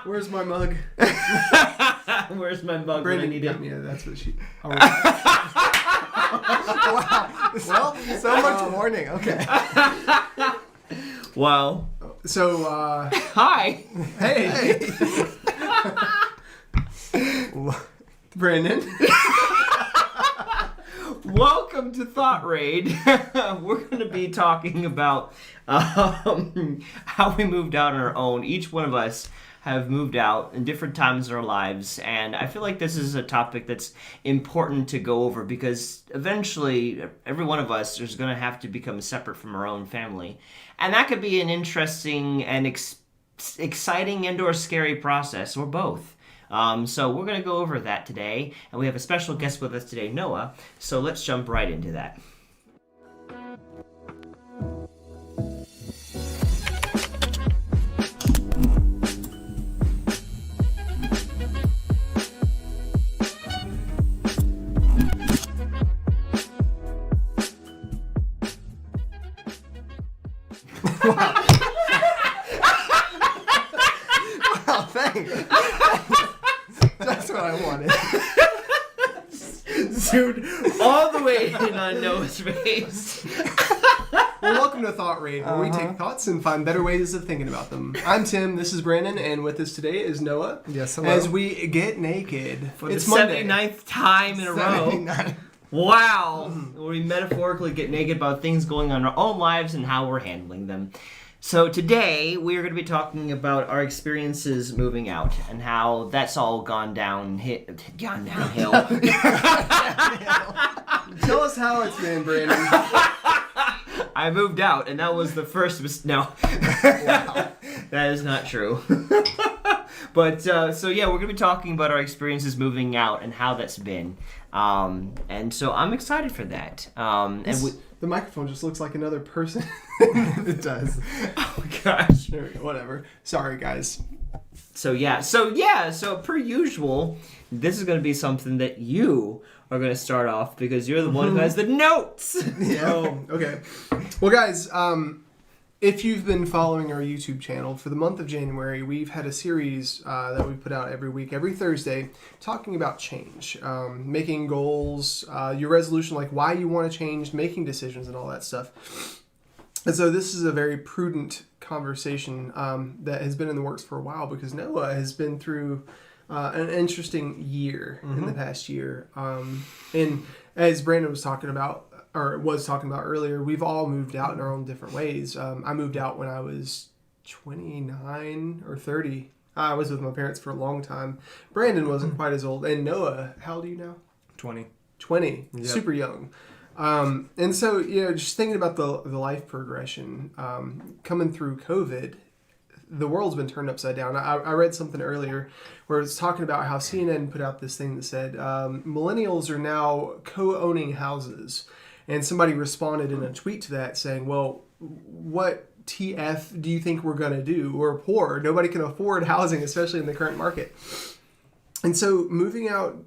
Where's my mug? Where's my mug? Brandon, when I need it? yeah, that's what she... All right. Wow. Well, so much warning. Okay. Well. So, Hi. Hey. Brandon. Welcome to thoughtraid. We're going to be talking about how we moved out on our own. Each one of us have moved out in different times in our lives, and I feel like this is a topic that's important to go over because eventually every one of us is going to have to become separate from our own family, and that could be an interesting and exciting and or scary process, or both. So we're going to go over that today, and we have a special guest with us today, Noah, so let's jump right into that. Wow, thanks. That's what I wanted. Zoomed all the way in on Noah's face. Well, welcome to Thought Raid, where we take thoughts and find better ways of thinking about them. I'm Tim, this is Brandon, and with us today is Noah. Yes, hello. As we get naked. For it's the Monday. 79th time in a row. 79. Wow. Where we metaphorically get naked about things going on in our own lives and how we're handling them. So today, we are going to be talking about our experiences moving out and how that's all gone downhill. Tell us how it's been, Brandon. I moved out, and that was the first no. Wow. That is not true. But, so yeah, we're going to be talking about our experiences moving out and how that's been. And so I'm excited for that. The microphone just looks like another person. It does. Oh, gosh. There we go, whatever. Sorry, guys. So per usual, this is going to be something that you are going to start off because you're the one who has the notes. Yeah. Oh, okay. Well, guys, if you've been following our YouTube channel, for the month of January, we've had a series that we put out every week, every Thursday, talking about change, making goals, your resolution, like why you want to change, making decisions, and all that stuff. And so this is a very prudent conversation that has been in the works for a while because Noah has been through an interesting year in the past year. And as Brandon was talking about earlier, we've all moved out in our own different ways. I moved out when I was 29 or 30. I was with my parents for a long time. Brandon wasn't quite as old. And Noah, how old are you now? 20. 20. Yep. Super young. And so, just thinking about the life progression, coming through COVID, the world's been turned upside down. I read something earlier where it's talking about how CNN put out this thing that said, millennials are now co-owning houses. And somebody responded in a tweet to that saying, well, what TF do you think we're going to do? We're poor. Nobody can afford housing, especially in the current market. And so moving out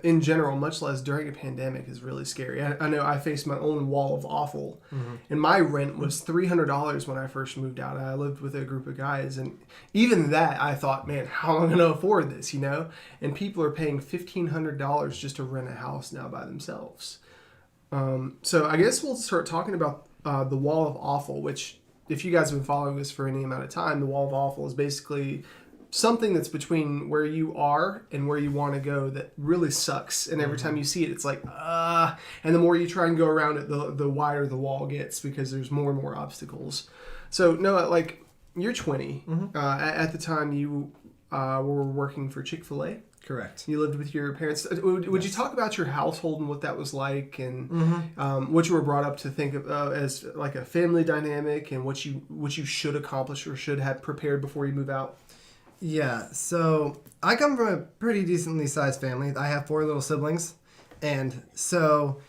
in general, much less during a pandemic, is really scary. I know I faced my own wall of awful. And my rent was $300 when I first moved out. I lived with a group of guys. And even that, I thought, man, how am I going to afford this, And people are paying $1,500 just to rent a house now by themselves. So I guess we'll start talking about the wall of awful, which if you guys have been following this for any amount of time, the wall of awful is basically something that's between where you are and where you want to go that really sucks. And every time you see it, it's like, and the more you try and go around it, the wider the wall gets because there's more and more obstacles. So Noah, like you're 20. At the time you were working for Chick-fil-A. Correct. You lived with your parents. Would you talk about your household and what that was like, and what you were brought up to think of as like a family dynamic, and what you should accomplish or should have prepared before you move out? Yeah, so I come from a pretty decently sized family. I have 4 little siblings. And so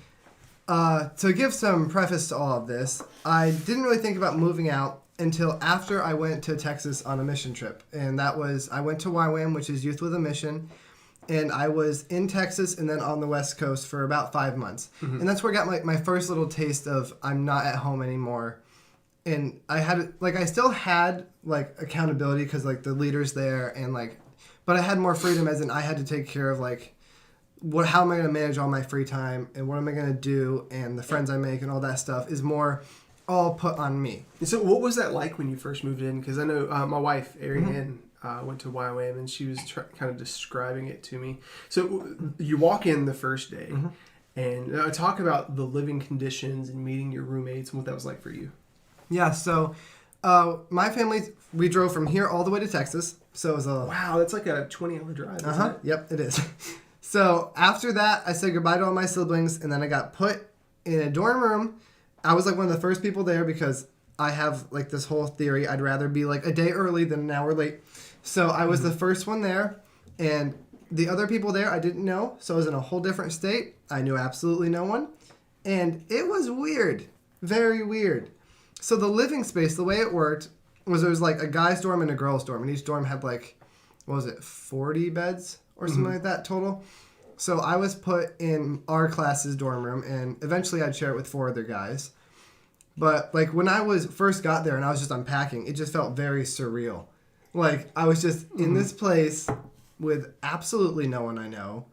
to give some preface to all of this, I didn't really think about moving out until after I went to Texas on a mission trip. And that was, I went to YWAM, which is Youth with a Mission. And I was in Texas and then on the West Coast for about 5 months. And that's where I got my first little taste of I'm not at home anymore. and I still had like accountability because like the leader's there and like, but I had more freedom as in I had to take care of like how am I going to manage all my free time and what am I going to do and the friends I make and all that stuff is more all put on me. So what was that like when you first moved in? Because I know my wife, Ariane, went to YWAM and she was kind of describing it to me. So you walk in the first day and talk about the living conditions and meeting your roommates and what that was like for you. Yeah, so my family, we drove from here all the way to Texas. So it was a... Wow, that's like a 20-hour drive, isn't it? Yep, it is. So after that, I said goodbye to all my siblings, and then I got put in a dorm room. I was like one of the first people there because I have like this whole theory. I'd rather be like a day early than an hour late. So I was the first one there, and the other people there I didn't know. So I was in a whole different state. I knew absolutely no one. And it was weird. Very weird. So the living space, the way it worked, was there was like a guy's dorm and a girl's dorm. And each dorm had like, 40 beds or something like that total. So I was put in our class's dorm room, and eventually I'd share it with 4 other guys. But like when I first got there and I was just unpacking, it just felt very surreal. Like I was just in this place with absolutely no one I know,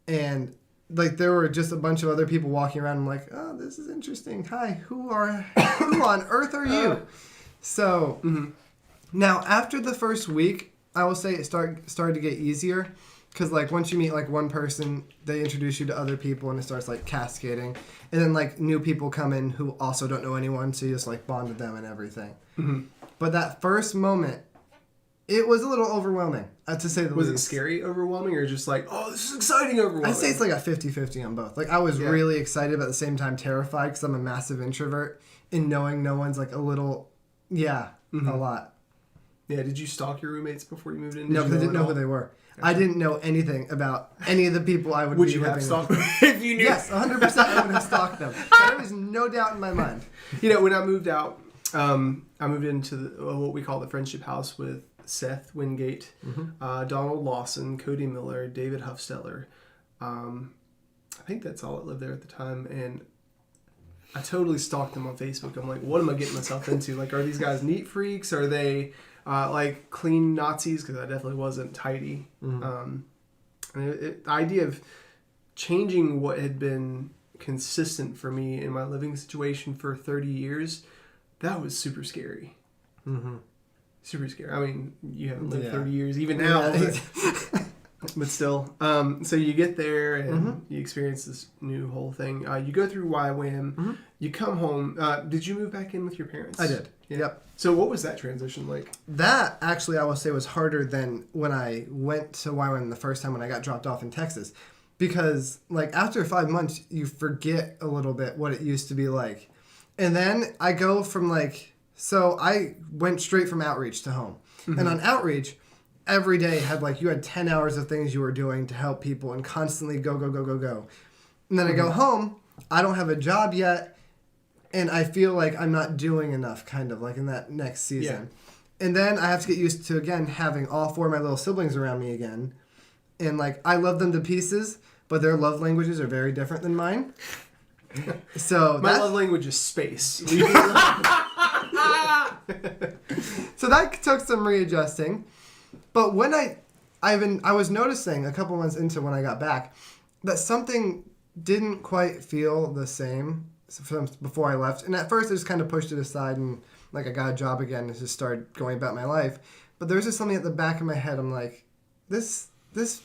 and like there were just a bunch of other people walking around. I'm like, oh, this is interesting. Hi, who on earth are you? So now after the first week, I will say it started to get easier. Because, like, once you meet, like, one person, they introduce you to other people, and it starts, like, cascading. And then, like, new people come in who also don't know anyone, so you just, like, bond with them and everything. But that first moment, it was a little overwhelming, to say the least. Was it scary overwhelming, or just like, oh, this is exciting overwhelming? I'd say it's, like, a 50-50 on both. Like, I was really excited, but at the same time terrified, because I'm a massive introvert, and knowing no one's, like, a little, a lot. Yeah, did you stalk your roommates before you moved in? No, because I didn't know who they were. Gotcha. I didn't know anything about any of the people I would be living with. Would you have stalked them if you knew? Yes, 100% I would have stalked them. There was no doubt in my mind. You know, when I moved out, I moved into what we call the Friendship House with Seth Wingate, Donald Lawson, Cody Miller, David Huffsteller. I think that's all that lived there at the time. And I totally stalked them on Facebook. I'm like, what am I getting myself into? Like, are these guys neat freaks? Are they... like clean Nazis, because I definitely wasn't tidy. And the idea of changing what had been consistent for me in my living situation for 30 years, that was super scary. Super scary. I mean, you haven't lived 30 years even now, but still. So you get there and you experience this new whole thing. You go through YWAM. You come home. Did you move back in with your parents? I did. Yeah. Yep. So what was that transition like? That, actually, I will say was harder than when I went to YWAM the first time when I got dropped off in Texas. Because, like, after 5 months, you forget a little bit what it used to be like. And then I go from, like... So I went straight from outreach to home. And on outreach, every day you had 10 hours of things you were doing to help people and constantly go. And then I go home, I don't have a job yet. And I feel like I'm not doing enough, kind of, like in that next season. Yeah. And then I have to get used to, again, having all 4 of my little siblings around me again. And, like, I love them to pieces, but their love languages are very different than mine. So my love language is space. So that took some readjusting. But when I was noticing a couple months into when I got back that something didn't quite feel the same from before I left. And at first I just kind of pushed it aside and like I got a job again and just started going about my life. But there was just something at the back of my head. I'm like, this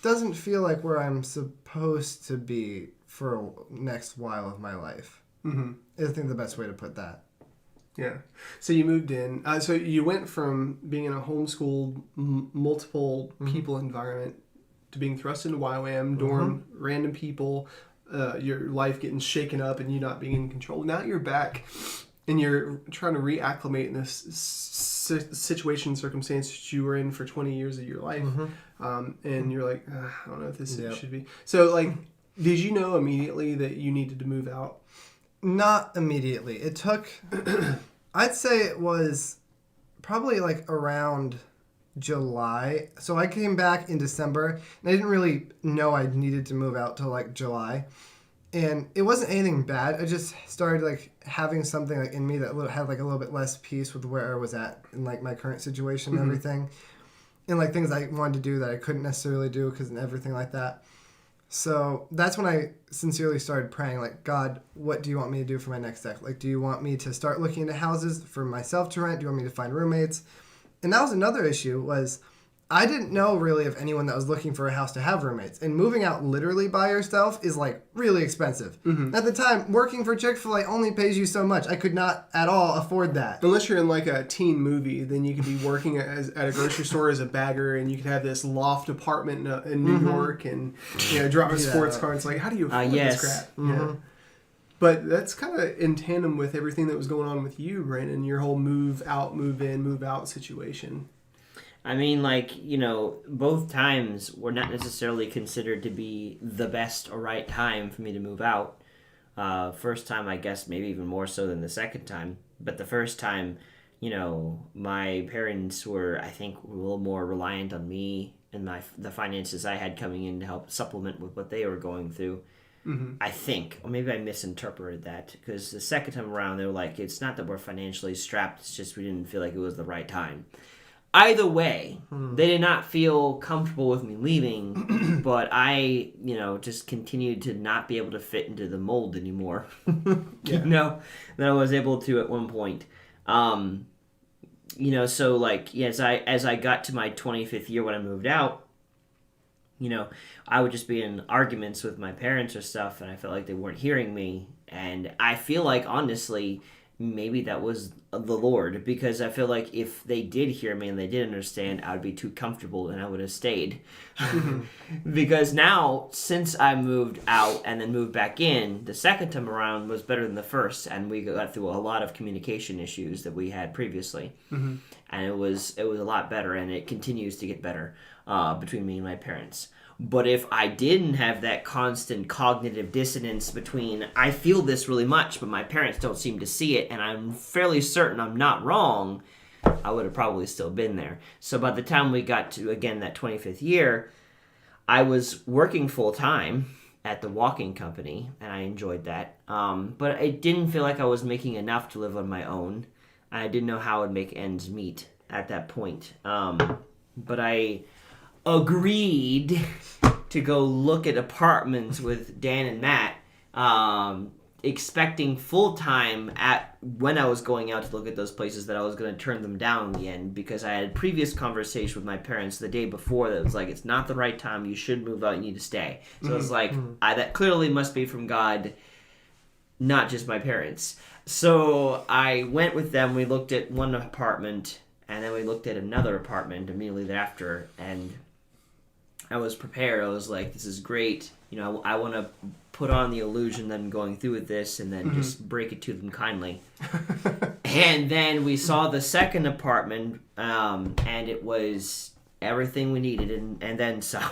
doesn't feel like where I'm supposed to be for a next while of my life. I think the best way to put that. Yeah. So you moved in. So you went from being in a homeschooled, multiple people environment to being thrust into YWAM, dorm, random people, your life getting shaken up and you not being in control. Now you're back and you're trying to reacclimate in this situation, circumstance that you were in for 20 years of your life. And you're like, I don't know if this should be. So, like, did you know immediately that you needed to move out? Not immediately. It took, I'd say it was probably like around July. So I came back in December and I didn't really know I needed to move out till like July. And it wasn't anything bad. I just started like having something like in me that had like a little bit less peace with where I was at in like my current situation and everything, and like things I wanted to do that I couldn't necessarily do because and everything like that. So that's when I sincerely started praying, like, God, what do you want me to do for my next step? Like, do you want me to start looking into houses for myself to rent? Do you want me to find roommates? And that was another issue was I didn't know really of anyone that was looking for a house to have roommates. And moving out literally by yourself is like really expensive. At the time, working for Chick-fil-A only pays you so much. I could not at all afford that. Unless you're in like a teen movie, then you could be working at a grocery store as a bagger, and you could have this loft apartment in New York, and drive a sports car. It's like, how do you afford this crap? Yeah. But that's kind of in tandem with everything that was going on with you, Brandon. Your whole move out, move in, move out situation. I mean, like, both times were not necessarily considered to be the best or right time for me to move out. First time, I guess, maybe even more so than the second time. But the first time, my parents were, I think, a little more reliant on me and the finances I had coming in to help supplement with what they were going through. I think, or maybe I misinterpreted that, because the second time around, they were like, it's not that we're financially strapped, it's just we didn't feel like it was the right time. Either way, they did not feel comfortable with me leaving, but I, just continued to not be able to fit into the mold anymore, that I was able to at one point. So like, as I got to my 25th year when I moved out, I would just be in arguments with my parents or stuff, and I felt like they weren't hearing me, and I feel like, honestly, maybe that was the Lord, because I feel like if they did hear me and they did understand, I would be too comfortable and I would have stayed. Because now, since I moved out and then moved back in, the second time around was better than the first, and we got through a lot of communication issues that we had previously. And it was a lot better, and it continues to get better between me and my parents. But if I didn't have that constant cognitive dissonance between, I feel this really much, but my parents don't seem to see it, and I'm fairly certain I'm not wrong, I would have probably still been there. So by the time we got to, again, that 25th year, I was working full-time at the walking company, and I enjoyed that. But it didn't feel like I was making enough to live on my own. I didn't know how I would make ends meet at that point. But I agreed to go look at apartments with Dan and Matt, expecting full-time when I was going out to look at those places that I was going to turn them down in the end, because I had previous conversation with my parents the day before that was like, it's not the right time, you should move out, you need to stay. So it's like, that clearly must be from God, not just my parents. So I went with them, we looked at one apartment, and then we looked at another apartment immediately thereafter, and I was prepared. I was like, this is great. I want to put on the illusion that I'm going through with this and then just break it to them kindly. And then we saw the second apartment, and it was everything we needed and then some.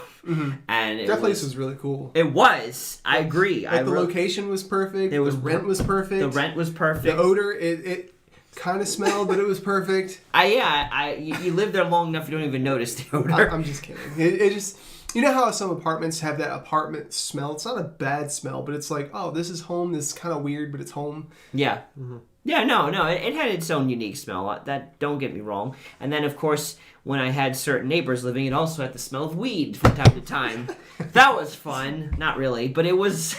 And That place was really cool. It was. I agree. The location was perfect. The rent was perfect. The rent was perfect. The odor, it kind of smelled, but it was perfect. You live there long enough, you don't even notice the odor. I'm just kidding. It just, how some apartments have that apartment smell? It's not a bad smell, but it's like, oh, this is home. This is kind of weird, but it's home. Yeah. Yeah, no, it had its own unique smell. That, don't get me wrong. And then, of course, when I had certain neighbors living, it also had the smell of weed from time to time. That was fun. Not really, but it was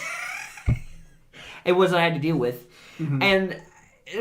it was what I had to deal with. And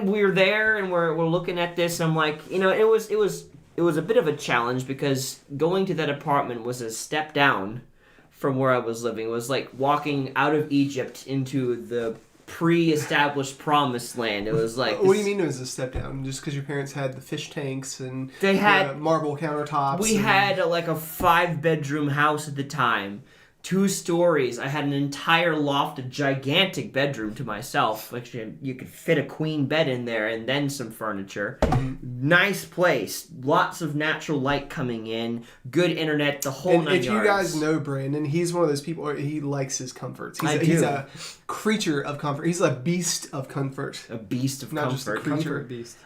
we were there, and we're looking at this, and I'm like, it was a bit of a challenge, because going to that apartment was a step down from where I was living. It was like walking out of Egypt into the pre-established promised land. It was like... What do you mean it was a step down? Just because your parents had the fish tanks and they had marble countertops? We had a 5-bedroom house at the time. 2 stories. I had an entire loft, a gigantic bedroom to myself. Actually, you could fit a queen bed in there and then some furniture. Nice place. Lots of natural light coming in. Good internet. The whole 9 yards. If you guys know Brandon, he's one of those people, he likes his comforts. He's a creature of comfort. He's a beast of comfort. A beast of Not comfort. Just a creature. Comfort beast.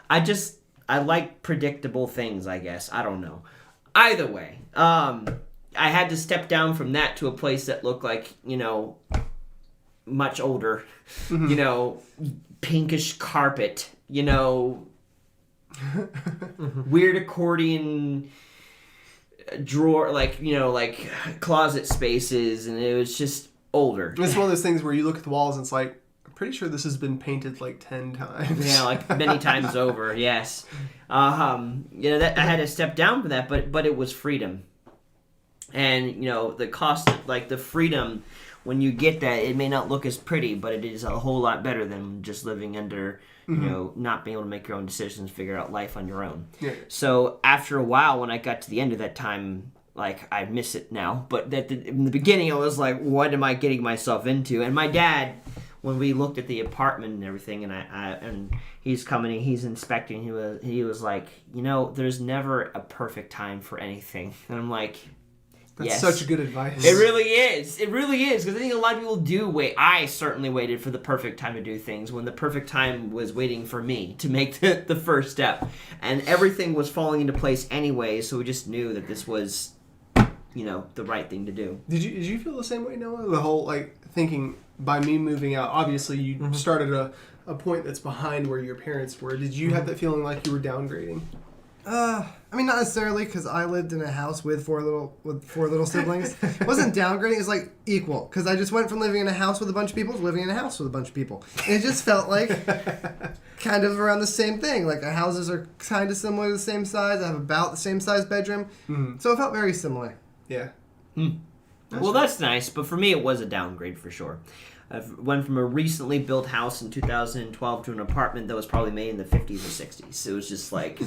I like predictable things, I guess. I don't know. Either way, I had to step down from that to a place that looked like, much older, Mm-hmm. you know, pinkish carpet, you know, weird accordion drawer, like, you know, like closet spaces, and it was just older. It's one of those things where you look at the walls and it's like, I'm pretty sure this has been painted like 10 times. Yeah, like many times over. Yes, you know, that I had to step down from that, but it was freedom, and you know the cost, like the freedom. When you get that, it may not look as pretty, but it is a whole lot better than just living under, you know, not being able to make your own decisions, figure out life on your own. Yeah. So after a while, when I got to the end of that time, like I miss it now, but in the beginning, I was like, what am I getting myself into? And my dad, when we looked at the apartment and everything, and and he's coming, he's inspecting, he was like, you know, there's never a perfect time for anything, and I'm like. That's Yes. such good advice. It really is. It really is. Because I think a lot of people do wait. I certainly waited for the perfect time to do things when the perfect time was waiting for me to make the first step. And everything was falling into place anyway, so we just knew that this was, you know, the right thing to do. Did you feel the same way, Noah? The whole, like, thinking by me moving out, obviously you started a point that's behind where your parents were. Did you have that feeling like you were downgrading? I mean, not necessarily, because I lived in a house with four little siblings. It wasn't downgrading; it's like equal. Because I just went from living in a house with a bunch of people to living in a house with a bunch of people, and it just felt like kind of around the same thing. Like our houses are kind of similar, the same size. I have about the same size bedroom, so it felt very similar. Yeah. Well, that's nice, but for me, it was a downgrade for sure. I went from a recently built house in 2012 to an apartment that was probably made in the 50s or 60s. It was just like,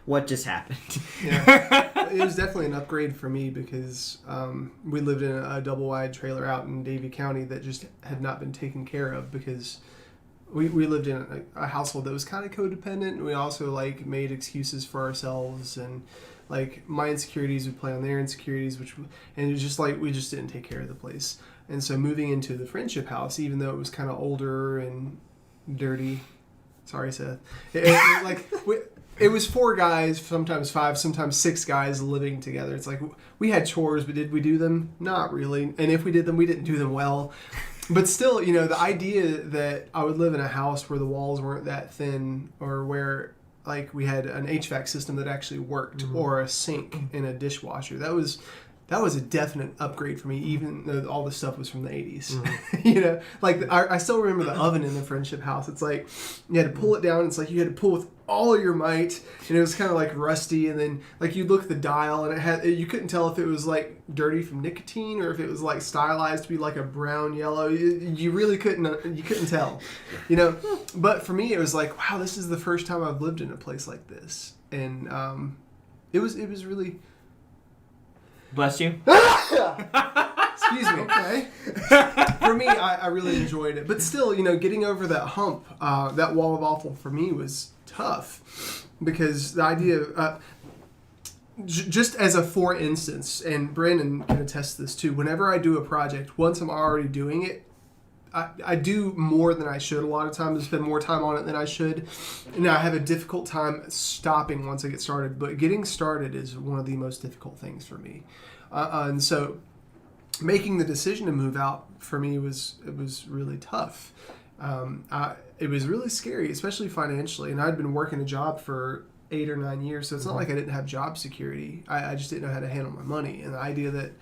what just happened? Yeah. It was definitely an upgrade for me because we lived in a double-wide trailer out in Davie County that just had not been taken care of because we lived in a household that was kind of codependent, and we also like made excuses for ourselves, and like my insecurities would play on their insecurities, and it was just like we just didn't take care of the place. And so moving into the friendship house, even though it was kind of older and dirty, sorry Seth, it was 4 guys, sometimes 5, sometimes 6 guys living together. It's like we had chores, but did we do them? Not really. And if we did them, we didn't do them well. But still, you know, the idea that I would live in a house where the walls weren't that thin, or where like we had an HVAC system that actually worked, or a sink and a dishwasher, that was a definite upgrade for me, even though all this stuff was from the 80s. You know, like I still remember the oven in the friendship house. It's like you had to pull it down. It's like you had to pull with all your might, and it was kind of like rusty. And then like you look at the dial, and you couldn't tell if it was like dirty from nicotine or if it was like stylized to be like a brown yellow. You really couldn't tell, you know. But for me, it was like, wow, this is the first time I've lived in a place like this, and it was really. Bless you. Excuse me. Okay. For me, I really enjoyed it. But still, you know, getting over that hump, that wall of awful for me was tough. Because the idea of, just as a for instance, and Brandon can attest to this too, whenever I do a project, once I'm already doing it, I do more than I should a lot of times. I spend more time on it than I should. And I have a difficult time stopping once I get started. But getting started is one of the most difficult things for me. And so making the decision to move out for me was really tough. It was really scary, especially financially. And I'd been working a job for 8 or 9 years, so it's not like I didn't have job security. I just didn't know how to handle my money. And the idea that,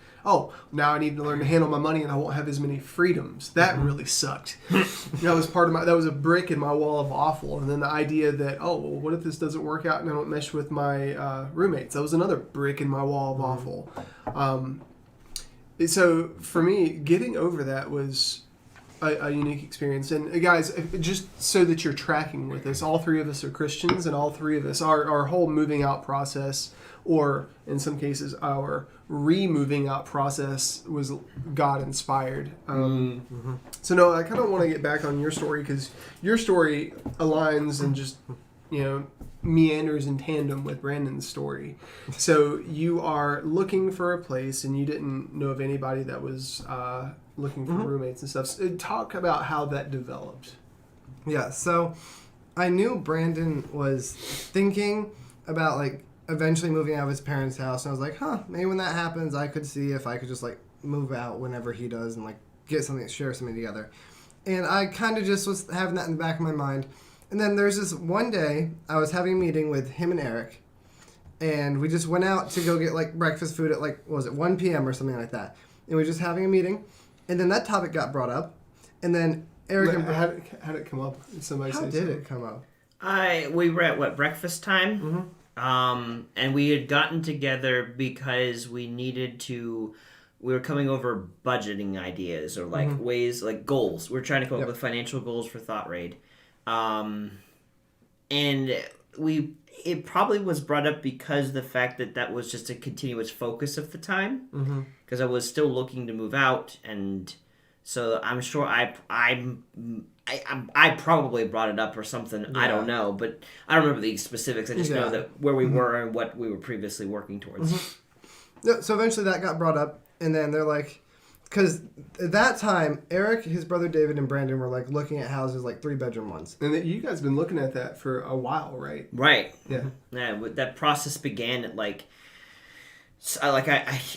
now I need to learn to handle my money and I won't have as many freedoms, that really sucked. That was a brick in my wall of awful. And then the idea that, what if this doesn't work out and I don't mesh with my roommates? That was another brick in my wall of awful. So for me, getting over that was a unique experience. And guys, just so that you're tracking with us, all 3 of us are Christians, and all 3 of us, our whole moving out process, or in some cases our re-moving out process, was God inspired. So no, I kind of want to get back on your story, because your story aligns and just, you know, meanders in tandem with Brandon's story. So you are looking for a place, and you didn't know of anybody that was looking for roommates and stuff. So talk about how that developed. Yeah, so I knew Brandon was thinking about like eventually moving out of his parents' house, and I was like, maybe when that happens, I could see if I could just like move out whenever he does and like share something together. And I kind of just was having that in the back of my mind. And then there's this one day, I was having a meeting with him and Eric. And we just went out to go get, like, breakfast food at, like, what was it, 1 p.m. or something like that. And we were just having a meeting. And then that topic got brought up. And then Eric and... How did it come up? Somebody How say did something? it come up? We were at breakfast time? Mm-hmm. And we had gotten together because we were coming over budgeting ideas or like ways, like goals. We're trying to come up with financial goals for ThoughtRaid. And it probably was brought up because the fact that was just a continuous focus of the time. Because I was still looking to move out, and so I'm sure I probably brought it up or something. Yeah. I don't know, but I don't remember the specifics. I just know that where we were and what we were previously working towards. Yeah, so eventually that got brought up, and then they're like, because at that time, Eric, his brother David, and Brandon were like looking at houses, like 3-bedroom ones. And you guys have been looking at that for a while, right? Right. Yeah. Yeah. That process began at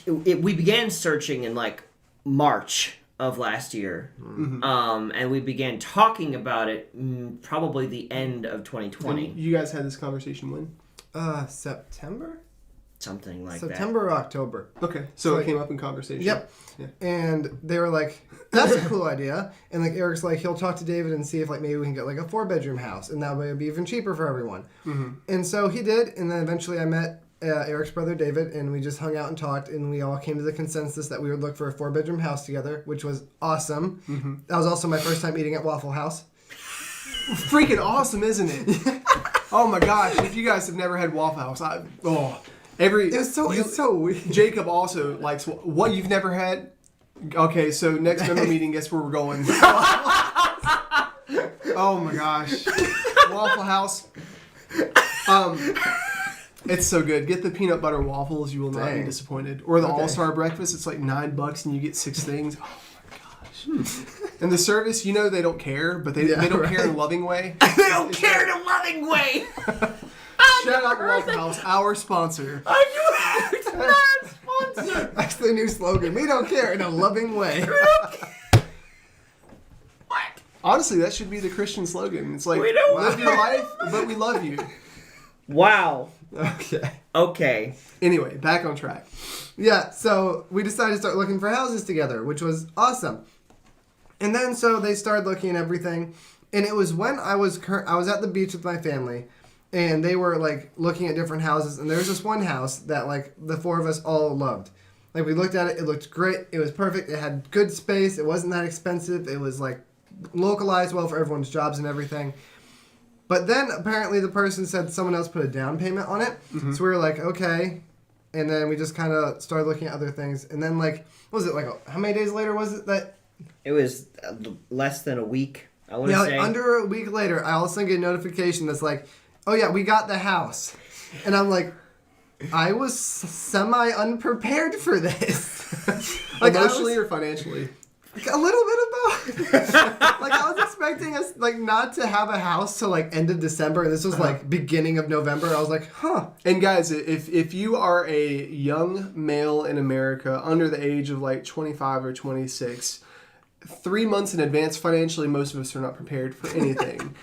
we began searching in like March of last year, and we began talking about it probably the end of 2020. And you guys had this conversation when? September? Something like September or October. Okay, so it came up in conversation. Yep. Yeah. And they were like, that's a cool idea. And like Eric's like, he'll talk to David and see if like maybe we can get like a 4-bedroom house, and that way it'd be even cheaper for everyone. And so he did, and then eventually I met Eric's brother David, and we just hung out and talked, and we all came to the consensus that we would look for a 4-bedroom house together, which was awesome. That was also my first time eating at Waffle House. Freaking awesome, isn't it? Oh my gosh! If you guys have never had Waffle House, it's so weird. Jacob also likes what you've never had. Okay, so next member meeting, guess where we're going? Oh my gosh, Waffle House. It's so good. Get the peanut butter waffles. You will not be disappointed. Or the All-Star breakfast. It's like $9 and you get 6 things. Oh my gosh. And the service, they don't care, but they don't care in a loving way. They don't care in a loving way. Shout out to Waffle House, our sponsor. I knew it's not a sponsor. That's the new slogan. We don't care in a loving way. What? Honestly, that should be the Christian slogan. It's like, we don't live your life, but we love you. Wow. Okay. Anyway, back on track. Yeah, so we decided to start looking for houses together, which was awesome. And then so they started looking at everything, and it was when I was at the beach with my family, and they were like looking at different houses, and there was this one house that like the 4 of us all loved. Like we looked at it, it looked great, it was perfect, it had good space, it wasn't that expensive, it was like localized well for everyone's jobs and everything. But then apparently the person said someone else put a down payment on it. So we were like, okay. And then we just kind of started looking at other things. And then like, what was it, like how many days later was it that? It was less than a week, I want to say. Like under a week later, I all of a sudden get a notification that's like, oh yeah, we got the house. And I'm like, I was semi-unprepared for this. Like emotionally or financially? A little bit of both. Like I was expecting us like not to have a house till like end of December, and this was like beginning of November. I was like, huh. And guys, if you are a young male in America under the age of like 25 or 26, 3 months in advance financially, most of us are not prepared for anything.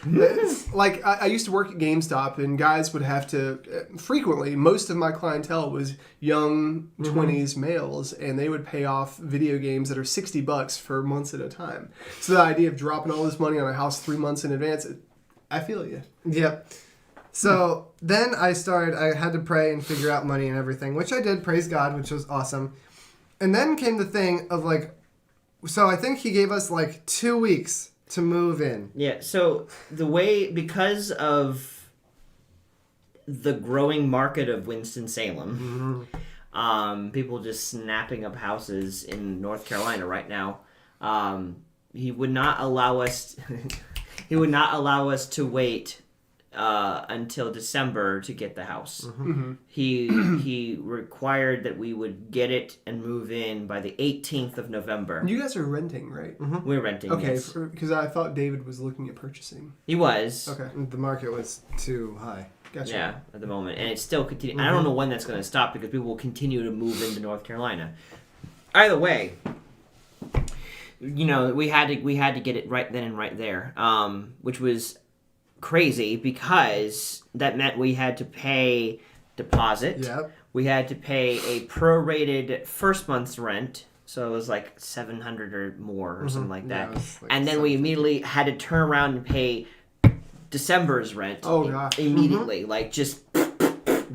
Like I used to work at GameStop, and guys would have to frequently. Most of my clientele was young 20s males, and they would pay off video games that are $60 for months at a time. So the idea of dropping all this money on a house 3 months in advance, I feel you. Yep. So then I had to pray and figure out money and everything, which I did. Praise God, which was awesome. And then came the thing of like. So I think he gave us like 2 weeks to move in. Yeah, so because of the growing market of Winston-Salem, people just snapping up houses in North Carolina right now, he would not allow us to wait until December to get the house. He required that we would get it and move in by the 18th of November. You guys are renting, right? We're renting. Okay, yes. Because I thought David was looking at purchasing. He was. Okay. The market was too high. Gotcha. Yeah, at the moment. And it's still continuing. I don't know when that's going to stop because people will continue to move into North Carolina. Either way, we had to get it right then and right there, which was crazy because that meant we had to pay deposit. Yep. We had to pay a prorated first month's rent, so it was like $700 or more or something like that. Yeah, it was like and then we immediately had to turn around and pay December's rent. Oh, gosh. Immediately, like just.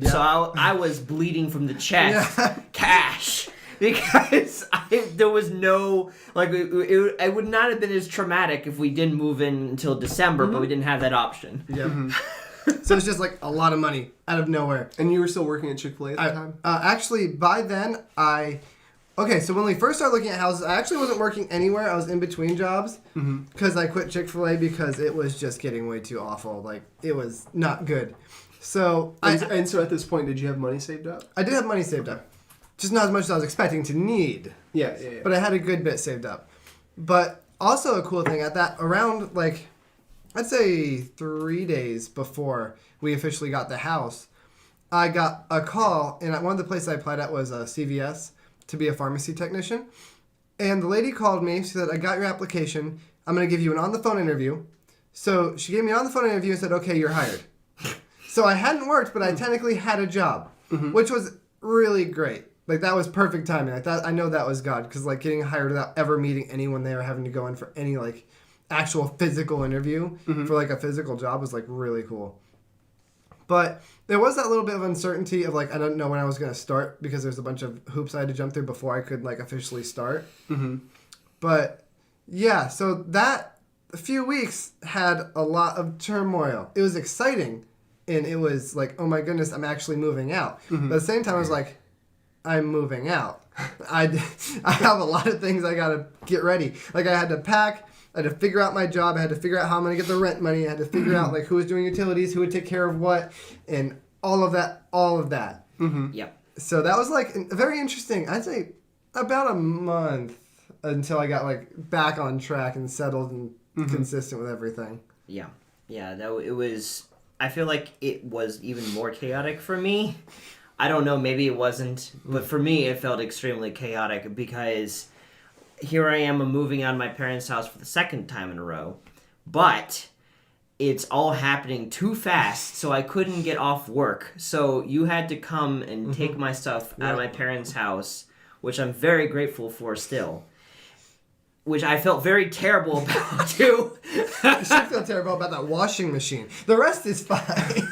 So I was bleeding from the chest, cash, because there was no, like, it would not have been as traumatic if we didn't move in until December, but we didn't have that option. Yep. So it's just like a lot of money out of nowhere. And you were still working at Chick-fil-A at the time? Actually, by then, so when we first started looking at houses, I actually wasn't working anywhere. I was in between jobs because I quit Chick-fil-A because it was just getting way too awful. Like, it was not good. So And so at this point, did you have money saved up? I did have money saved up. Just not as much as I was expecting to need. Yeah. But I had a good bit saved up. But also a cool thing at that, around, like, I'd say 3 days before we officially got the house, I got a call, and one of the places I applied at was CVS to be a pharmacy technician. And the lady called me. She said, I got your application. I'm going to give you an on-the-phone interview. So she gave me an on-the-phone interview and said, okay, you're hired. So I hadn't worked, but I technically had a job, which was really great. Like, that was perfect timing. Like, that, I know that was God, because, like, getting hired without ever meeting anyone there, having to go in for any, like, actual physical interview for, like, a physical job was, like, really cool. But there was that little bit of uncertainty of, like, I don't know when I was going to start, because there's a bunch of hoops I had to jump through before I could, like, officially start. But, yeah, so that few weeks had a lot of turmoil. It was exciting. And it was like, oh my goodness, I'm actually moving out. But at the same time, I was like, I'm moving out. I have a lot of things I got to get ready. Like, I had to pack. I had to figure out my job. I had to figure out how I'm going to get the rent money. I had to figure out, like, who was doing utilities, who would take care of what, and all of that. Yep. So that was, like, very interesting. I'd say about a month until I got, like, back on track and settled and consistent with everything. Yeah. It was. I feel like it was even more chaotic for me. I don't know, maybe it wasn't, but for me it felt extremely chaotic because here I am moving out of my parents' house for the second time in a row, but it's all happening too fast, so I couldn't get off work. So you had to come and take my stuff out of my parents' house, which I'm very grateful for still. Which I felt very terrible about, too. You should feel terrible about that washing machine. The rest is fine.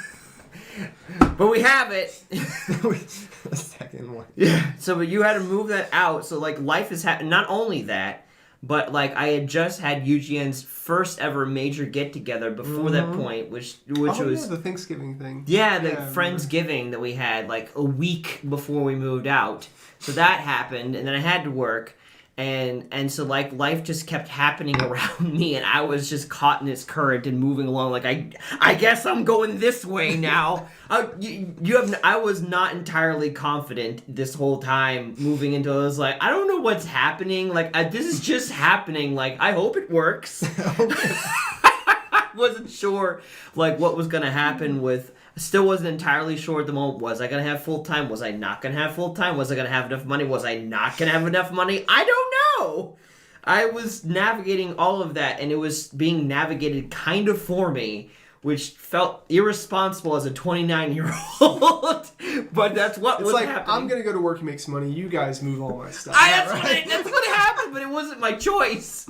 But we have it. The second one. Yeah. So you had to move that out. So, like, life is happening. Not only that, but, like, I had just had UGN's first ever major get-together before that point, which was... the Thanksgiving thing. Yeah, the Friendsgiving that we had, like, a week before we moved out. So that happened, and then I had to work. And so, like, life just kept happening around me, and I was just caught in its current and moving along. Like, I guess I'm going this way now. I was not entirely confident this whole time moving into it. I was like, I don't know what's happening. Like, this is just happening. Like, I hope it works. I wasn't sure, like, what was going to happen with... Still wasn't entirely sure at the moment. Was I going to have full-time? Was I not going to have full-time? Was I going to have enough money? Was I not going to have enough money? I don't know. I was navigating all of that, and it was being navigated kind of for me, which felt irresponsible as a 29-year-old. But that's what was happening. I'm going to go to work and make some money. You guys move all my stuff. That's what happened, but it wasn't my choice.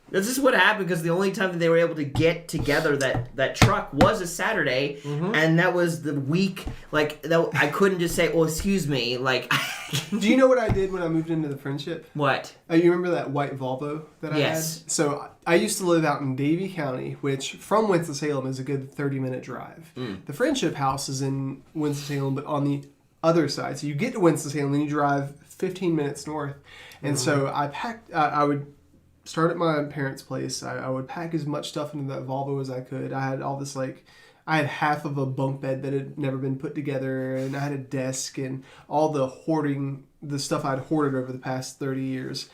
This is what happened because the only time that they were able to get together that truck was a Saturday, and that was the week. Like, I couldn't just say, "Oh, excuse me." Like, do you know what I did when I moved into the Friendship? What? You remember that white Volvo that I had? So I used to live out in Davie County, which from Winston-Salem is a good 30-minute drive. The Friendship house is in Winston-Salem, but on the other side. So you get to Winston-Salem, then you drive 15 minutes north. And so I packed. I would start at my parents' place. I would pack as much stuff into that Volvo as I could. I had all this, like, I had half of a bunk bed that had never been put together, and I had a desk and all the stuff I'd hoarded over the past 30 years.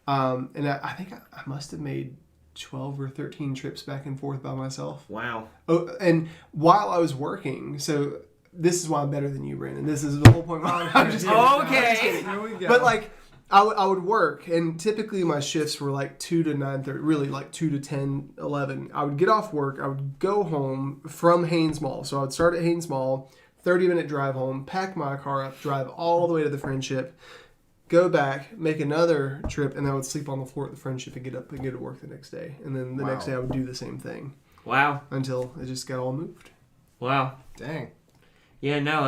And I think I must have made 12 or 13 trips back and forth by myself. Wow. Oh, and while I was working, so this is why I'm better than you, Brandon. This is the whole point. I'm just kidding. Okay. Here we go. But, like, I would work, and typically my shifts were like 2 to 9:30, really like 2 to 10, 11. I would get off work, I would go home from Haynes Mall. So I would start at Haynes Mall, 30-minute drive home, pack my car up, drive all the way to the Friendship, go back, make another trip, and then I would sleep on the floor at the Friendship and get up and go to work the next day. And then the next day I would do the same thing. Wow. Until it just got all moved. Wow. Dang. Yeah, no.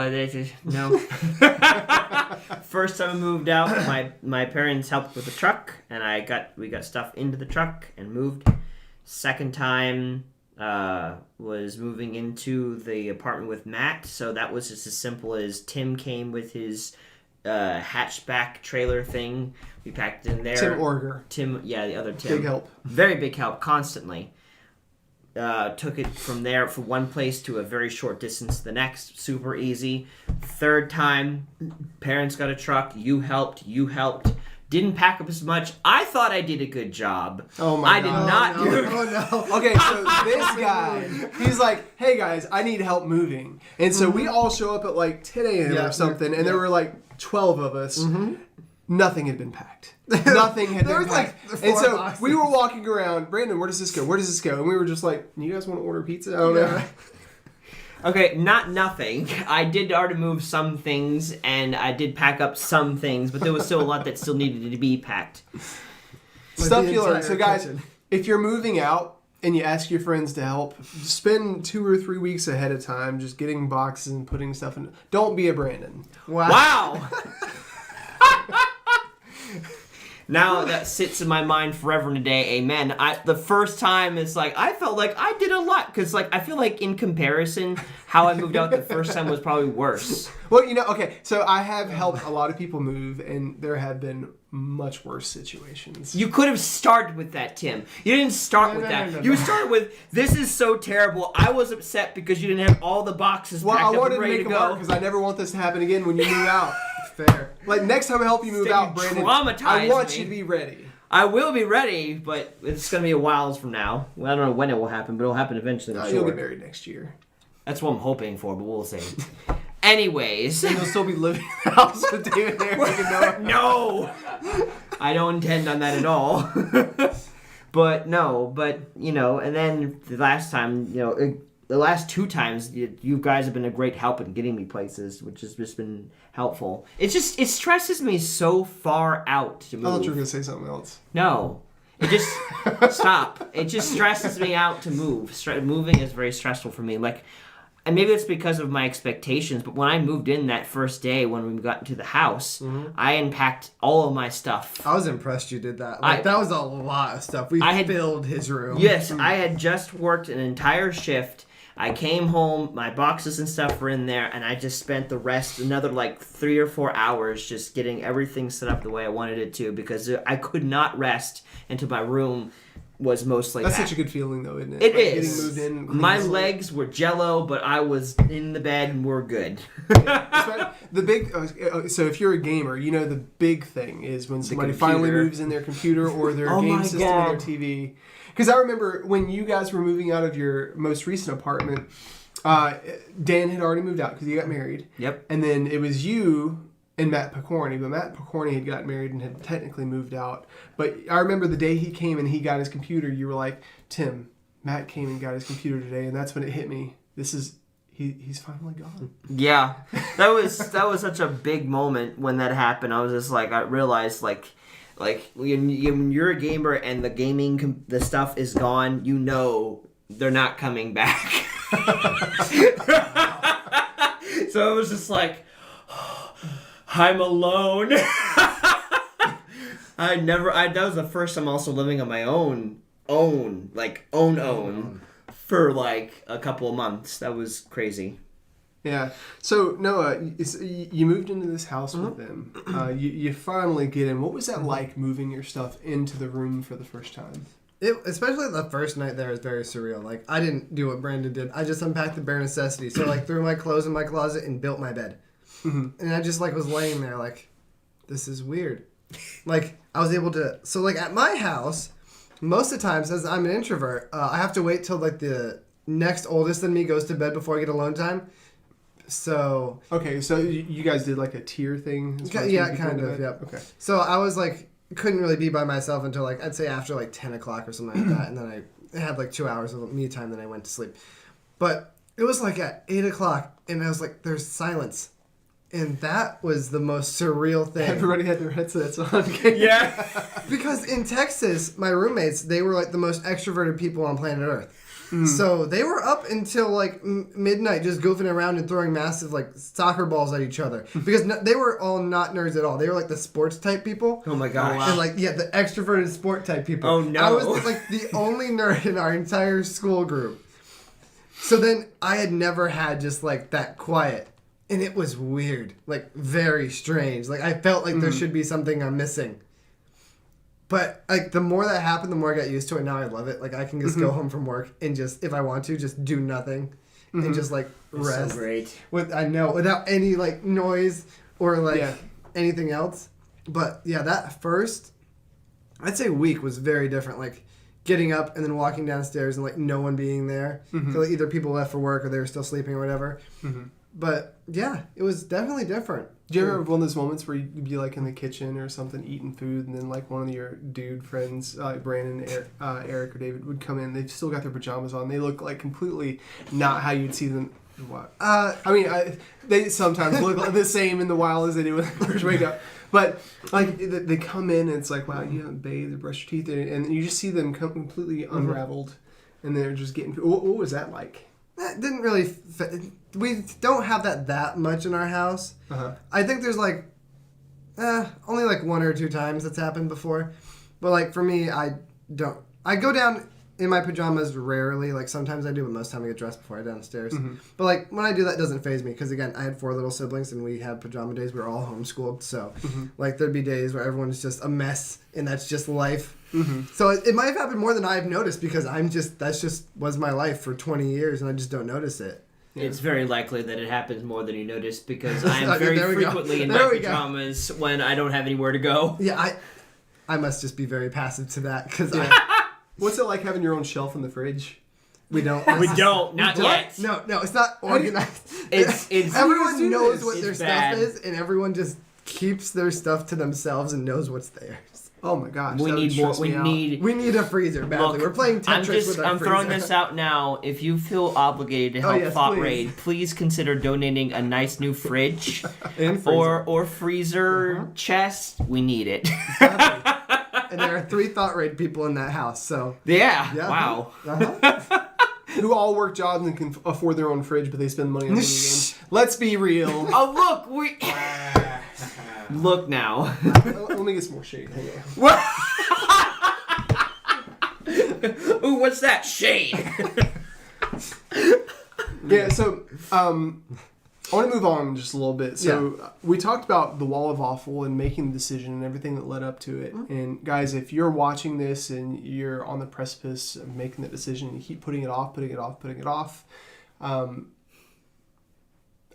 First time I moved out, my parents helped with the truck, and we got stuff into the truck and moved. Second time was moving into the apartment with Matt, so that was just as simple as Tim came with his hatchback trailer thing. We packed it in there. Tim Orger. Tim, yeah, the other Tim. Big help. Very big help, constantly. Took it from there from one place to a very short distance to the next. Super easy. Third time, parents got a truck. You helped. Didn't pack up as much. I thought I did a good job. Oh my God. I did not do Oh no. Okay, so this guy, he's like, hey guys, I need help moving. And so we all show up at like 10 a.m. or something, and there were like 12 of us. Nothing had been packed. Nothing had been packed. Like and so boxes. we were walking around, Brandon, where does this go? Where does this go? And we were just like, you guys want to order pizza? I don't know. Okay, not nothing. I did already move some things, and I did pack up some things, but there was still a lot that still needed to be packed. Stuff the you learn. entire So guys, kitchen. if you're moving out and you ask your friends to help, spend 2 or 3 weeks ahead of time just getting boxes and putting stuff in. Don't be a Brandon. Wow! Now that sits in my mind forever and a day. Amen. The first time is like I felt like I did a lot because like I feel like in comparison, how I moved out the first time was probably worse. Well, okay, so I have helped a lot of people move, and there have been much worse situations. You could have started with that, Tim. You didn't start with that. No. You started with, this is so terrible. I was upset because you didn't have all the boxes Well, packed I up wanted and to ready make to it work go. because I never want this to happen again when you move out. Fair. Like, next time I help you move You out, Brandon, traumatized I want me. you to be ready. I will be ready, but it's going to be a while from now. Well, I don't know when it will happen, but it'll happen eventually, I'm You'll sure. get married next year. That's what I'm hoping for, but we'll see. Anyways. And you'll still be living in the house with David and Eric and Noah. No! I don't intend on that at all. But, and then the last time, the last 2 times, you guys have been a great help in getting me places, which has just been helpful. It stresses me so far out to move. I thought you were going to say something else. No. It just, stop. It just stresses me out to move. Moving is very stressful for me. And maybe it's because of my expectations, but when I moved in that first day when we got into the house, I unpacked all of my stuff. I was impressed you did that. That was a lot of stuff. We filled his room. Yes, I had just worked an entire shift. I came home, my boxes and stuff were in there, and I just spent the rest, another 3 or 4 hours just getting everything set up the way I wanted it to because I could not rest until my room was mostly That's packed. such a good feeling, though, isn't it? It Like, is. Getting moved in. My clean. legs were jello, but I was in the bed and we're good. The big so if you're a gamer, the big thing is when somebody finally computer. moves in their computer or their Oh game my system God. or their TV. Because I remember when you guys were moving out of your most recent apartment, Dan had already moved out because he got married. Yep. And then it was you and Matt Picorni, but Matt Picorni had gotten married and had technically moved out. But I remember the day he came and he got his computer, you were like, Tim, Matt came and got his computer today, and that's when it hit me. He's finally gone. Yeah, that was such a big moment when that happened. I was just I realized when you're a gamer and the gaming the stuff is gone, they're not coming back. So it was just I'm alone. That was the first time also living on my own for a couple of months. That was crazy. Yeah. So Noah, you moved into this house with them. You finally get in. What was that like moving your stuff into the room for the first time? Especially the first night there is very surreal. I didn't do what Brandon did. I just unpacked the bare necessities. So threw my clothes in my closet and built my bed. Mm-hmm. And I just was laying there this is weird. I was able to. So at my house, most of the times, as I'm an introvert, I have to wait till the next oldest than me goes to bed before I get alone time. So Okay, so you guys did like a tier thing? As far as yeah, when you kind go to of. bed? Yep. Okay. So I was like, couldn't really be by myself until like I'd say after like 10 o'clock or something like that, and then I had like 2 hours of me time. Then I went to sleep. But it was like at 8 o'clock, and I was like, "There's silence," and that was the most surreal thing. Everybody had their headsets on. Yeah. Because in Texas, my roommates, they were like the most extroverted people on planet Earth. So they were up until like midnight just goofing around and throwing massive like soccer balls at each other. Because they were all not nerds at all. They were like the sports type people. Oh my gosh. And like, yeah, the extroverted sport type people. Oh, no. I was like the only nerd in our entire school group. So then I had never had just like that quiet. And it was weird. Like very strange. Like I felt like there should be something I'm missing. But like the more that happened, the more I got used to it. Now I love it. Like I can just go home from work and just, if I want to, just do nothing and just like rest. So great. Without any like noise or like Yeah. anything else. But yeah, that first, I'd say week was very different. Like getting up and then walking downstairs and like no one being there. So like, either people left for work or they were still sleeping or whatever. But yeah, it was definitely different. Do you ever have one of those moments where you'd be like in the kitchen or something eating food, and then like one of your dude friends, like Brandon, Eric, or David, would come in? They've still got their pajamas on. They look like completely not how you'd see them. What? I mean, they sometimes look like the same in the wild as they do when they first wake up. But like they come in and it's like, wow, you haven't bathed or brushed your teeth, and you just see them completely unraveled, and they're just getting. What was that like? That didn't really we don't have that much in our house. I think there's like only like 1 or 2 times that's happened before. But like for me, I go down in my pajamas rarely. Like sometimes I do, but most time I get dressed before I go downstairs. But like when I do that, it doesn't faze me because again, I had 4 little siblings and we had pajama days. We were all homeschooled, so like there'd be days where everyone's just a mess and that's just life. So it might have happened more than I've noticed because that's just was my life for 20 years and I just don't notice it. It's very likely that it happens more than you notice because I am Okay, very there we go. frequently in There my we go. pajamas when I don't have anywhere to go. Yeah, I must just be very passive to that because What's it like having your own shelf in the fridge? we don't. We don't, not yet. No, it's not organized. It's Everyone knows what It's their bad. stuff is and everyone just keeps their stuff to themselves and knows what's theirs. Oh my gosh, We that would need more. stress We me out. need. We need a freezer badly. Look, We're playing Tetris with our I'm freezer. throwing this out now. If you feel obligated to help yes, Thought please. Raid, please consider donating a nice new fridge And freezer. or freezer chest. We need it. And there are 3 Thought Raid people in that house, so Yeah. yeah. Wow. Who all work jobs and can afford their own fridge, but they spend money on video games. Let's be real. Oh look, we. Look now. Let me get some more shade. Hang on. Ooh, what's that? Shade. Yeah, so I want to move on just a little bit. So we talked about the wall of awful and making the decision and everything that led up to it. And guys, if you're watching this and you're on the precipice of making that decision and you keep putting it off,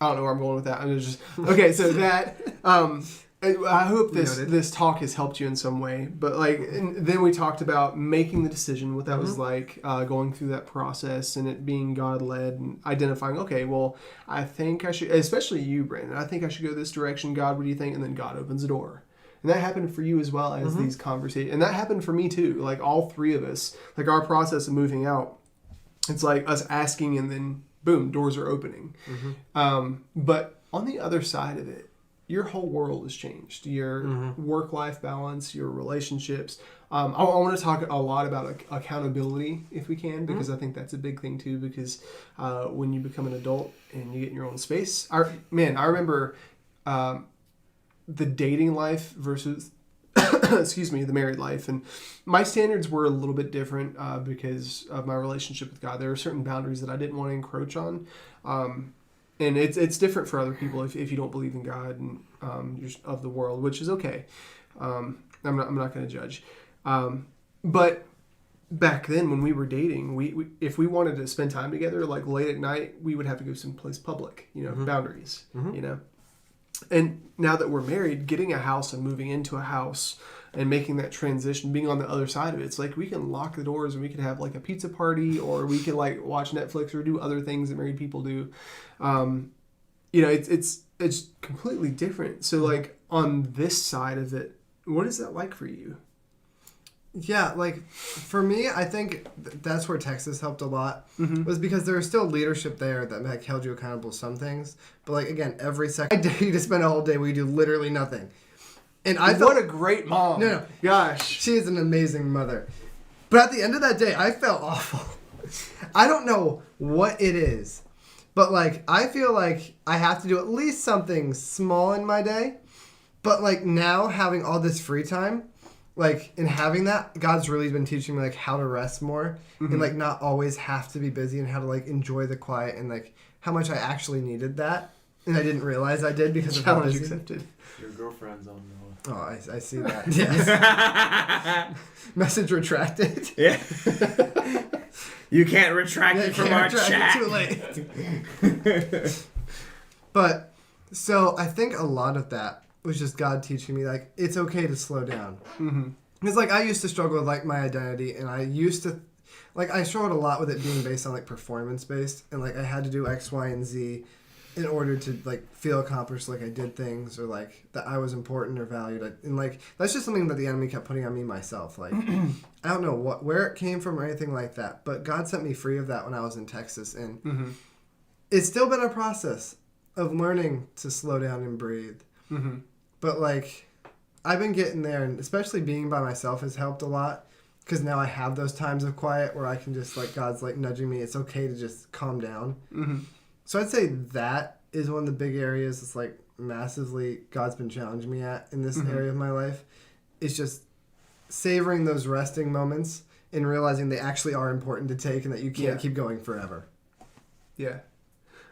I don't know where I'm going with that. I'm just okay. So that I hope this talk has helped you in some way. But like, and then we talked about making the decision, what that was like, going through that process, and it being God led, and identifying. Okay, well, I think I should, especially you, Brandon. I think I should go this direction. God, what do you think? And then God opens the door. And that happened for you as well as these conversations. And that happened for me too. Like all 3 of us, like our process of moving out. It's like us asking and then boom, doors are opening. But on the other side of it, your whole world has changed. Your work-life balance, your relationships. I want to talk a lot about accountability if we can, because I think that's a big thing too, because when you become an adult and you get in your own space. I remember the dating life versus the married life, and my standards were a little bit different because of my relationship with God. There are certain boundaries that I didn't want to encroach on, and it's different for other people if you don't believe in God and you're of the world, which is okay. I'm not going to judge, but back then when we were dating, we if we wanted to spend time together, like late at night, we would have to go someplace public, boundaries, And now that we're married, getting a house and moving into a house and making that transition, being on the other side of it, it's like we can lock the doors and we can have like a pizza party, or we can like watch Netflix or do other things that married people do. it's completely different. So like on this side of it, what is that like for you? Yeah, like for me, I think that's where Texas helped a lot. Mm-hmm. Was because there was still leadership there that like held you accountable to some things. But like again, every second I dare you to spend a whole day where you do literally nothing. And I What a great mom! No, gosh, she is an amazing mother. But at the end of that day, I felt awful. I don't know what it is, but like I feel like I have to do at least something small in my day. But like now having all this free time. Like, in having that, God's really been teaching me, like, how to rest more and, like, not always have to be busy and how to, like, enjoy the quiet and, like, how much I actually needed that. And I didn't realize I did because of how challenge busy. accepted. Your girlfriend's on the Oh, I see that. Yes. Message retracted. Yeah. You can't retract it from our Retract chat. it, too late. But, so, I think a lot of that was just God teaching me, like, it's okay to slow down. Mm-hmm. Because, like, I used to struggle with, like, my identity, and I used to, like, I struggled a lot with it being based on, like, performance-based, and, like, I had to do X, Y, and Z in order to, like, feel accomplished, like, I did things, or, like, that I was important or valued. And, like, that's just something that the enemy kept putting on me myself. Like, I don't know where it came from or anything like that, but God set me free of that when I was in Texas, and it's still been a process of learning to slow down and breathe. Mm-hmm. But, like, I've been getting there, and especially being by myself has helped a lot. Because now I have those times of quiet where I can just, like, God's, like, nudging me. It's okay to just calm down. Mm-hmm. So I'd say that is one of the big areas it's, like, massively God's been challenging me at in this area of my life. It's just savoring those resting moments and realizing they actually are important to take and that you can't keep going forever. Yeah.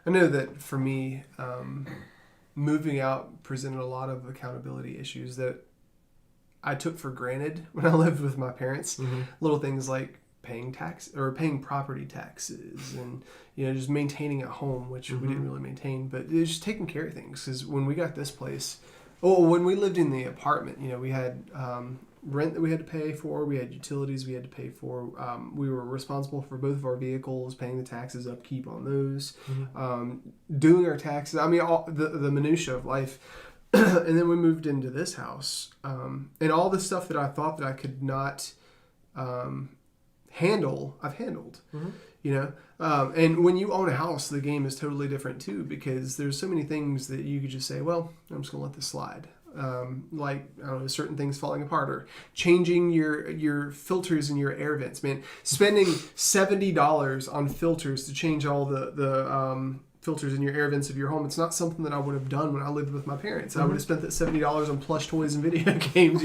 I know that for me, moving out presented a lot of accountability issues that I took for granted when I lived with my parents. Little things like paying property taxes and, just maintaining a home, which we didn't really maintain, but it was just taking care of things. Because when we got this place, when we lived in the apartment, we had rent that we had to pay for, we had utilities we had to pay for, we were responsible for both of our vehicles, paying the taxes, upkeep on those, doing our taxes, all the minutia of life. And then we moved into this house, and all the stuff that I thought that I could not handle, I've handled. And when you own a house, the game is totally different too, because there's so many things that you could just say, well, I'm just gonna let this slide. Like, I don't know, certain things falling apart, or changing your filters in your air vents. Man, spending $70 on filters to change all the filters in your air vents of your home, it's not something that I would have done when I lived with my parents. I would have spent that $70 on plush toys and video games,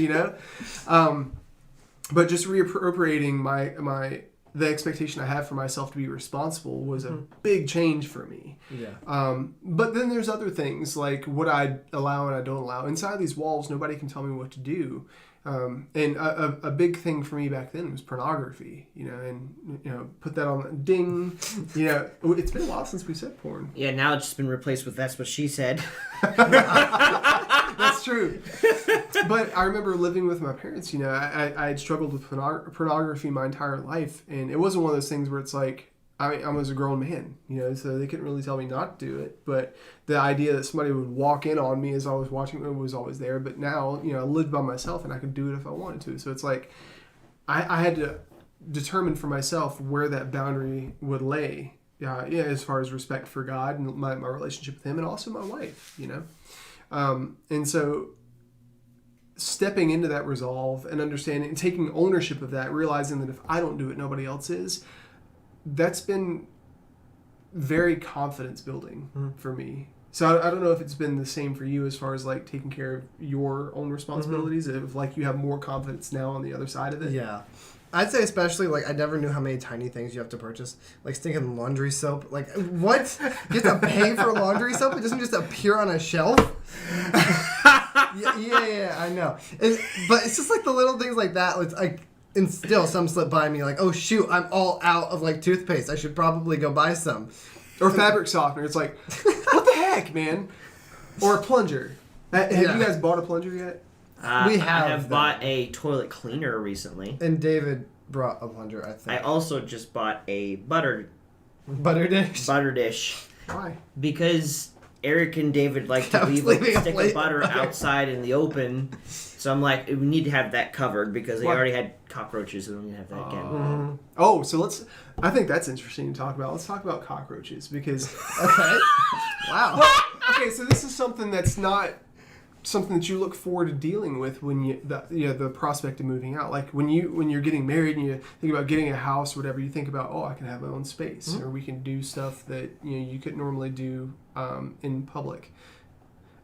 but just reappropriating the expectation I have for myself to be responsible was a big change for me. Yeah. But then there's other things like what I allow and I don't allow. Inside these walls, nobody can tell me what to do. And a big thing for me back then was pornography, and put that on ding. It's been a while since we said porn. Yeah, now it's just been replaced with that's what she said. That's true. But I remember living with my parents, I had struggled with pornography my entire life, and it wasn't one of those things where it's like, I was a grown man, so they couldn't really tell me not to do it. But the idea that somebody would walk in on me as I was watching it was always there. But now, I lived by myself and I could do it if I wanted to. So it's like, I had to determine for myself where that boundary would lay. As far as respect for God and my relationship with Him, and also my wife, And so stepping into that resolve and understanding and taking ownership of that, realizing that if I don't do it, nobody else is, that's been very confidence building for me. So I don't know if it's been the same for you as far as like taking care of your own responsibilities, if like you have more confidence now on the other side of it. Yeah. I'd say especially, like, I never knew how many tiny things you have to purchase. Like, stinking laundry soap. Like, what? You have to pay for laundry soap? It doesn't just appear on a shelf? yeah, I know. But it's just, like, the little things like that. It's, like, and still some slip by me, like, oh, shoot, I'm all out of, like, toothpaste. I should probably go buy some. Or fabric softener. It's like, what the heck, man? Or a plunger. Have you guys bought a plunger yet? We have I have bought a toilet cleaner recently. And David brought a plunger, I think. I also just bought a butter dish. dish. Why? Because Eric and David like to I was leave like, leaving a a stick plate. of butter outside in the open. So I'm like, we need to have that covered because they What? already had cockroaches, so we don't need to have that again. Oh, so I think that's interesting to talk about. Let's talk about cockroaches because Okay. Wow. okay, so this is something that's not something that you look forward to dealing with when the prospect of moving out. Like when you're getting married and you think about getting a house or whatever, you think about, oh, I can have my own space, or we can do stuff that you couldn't normally do in public,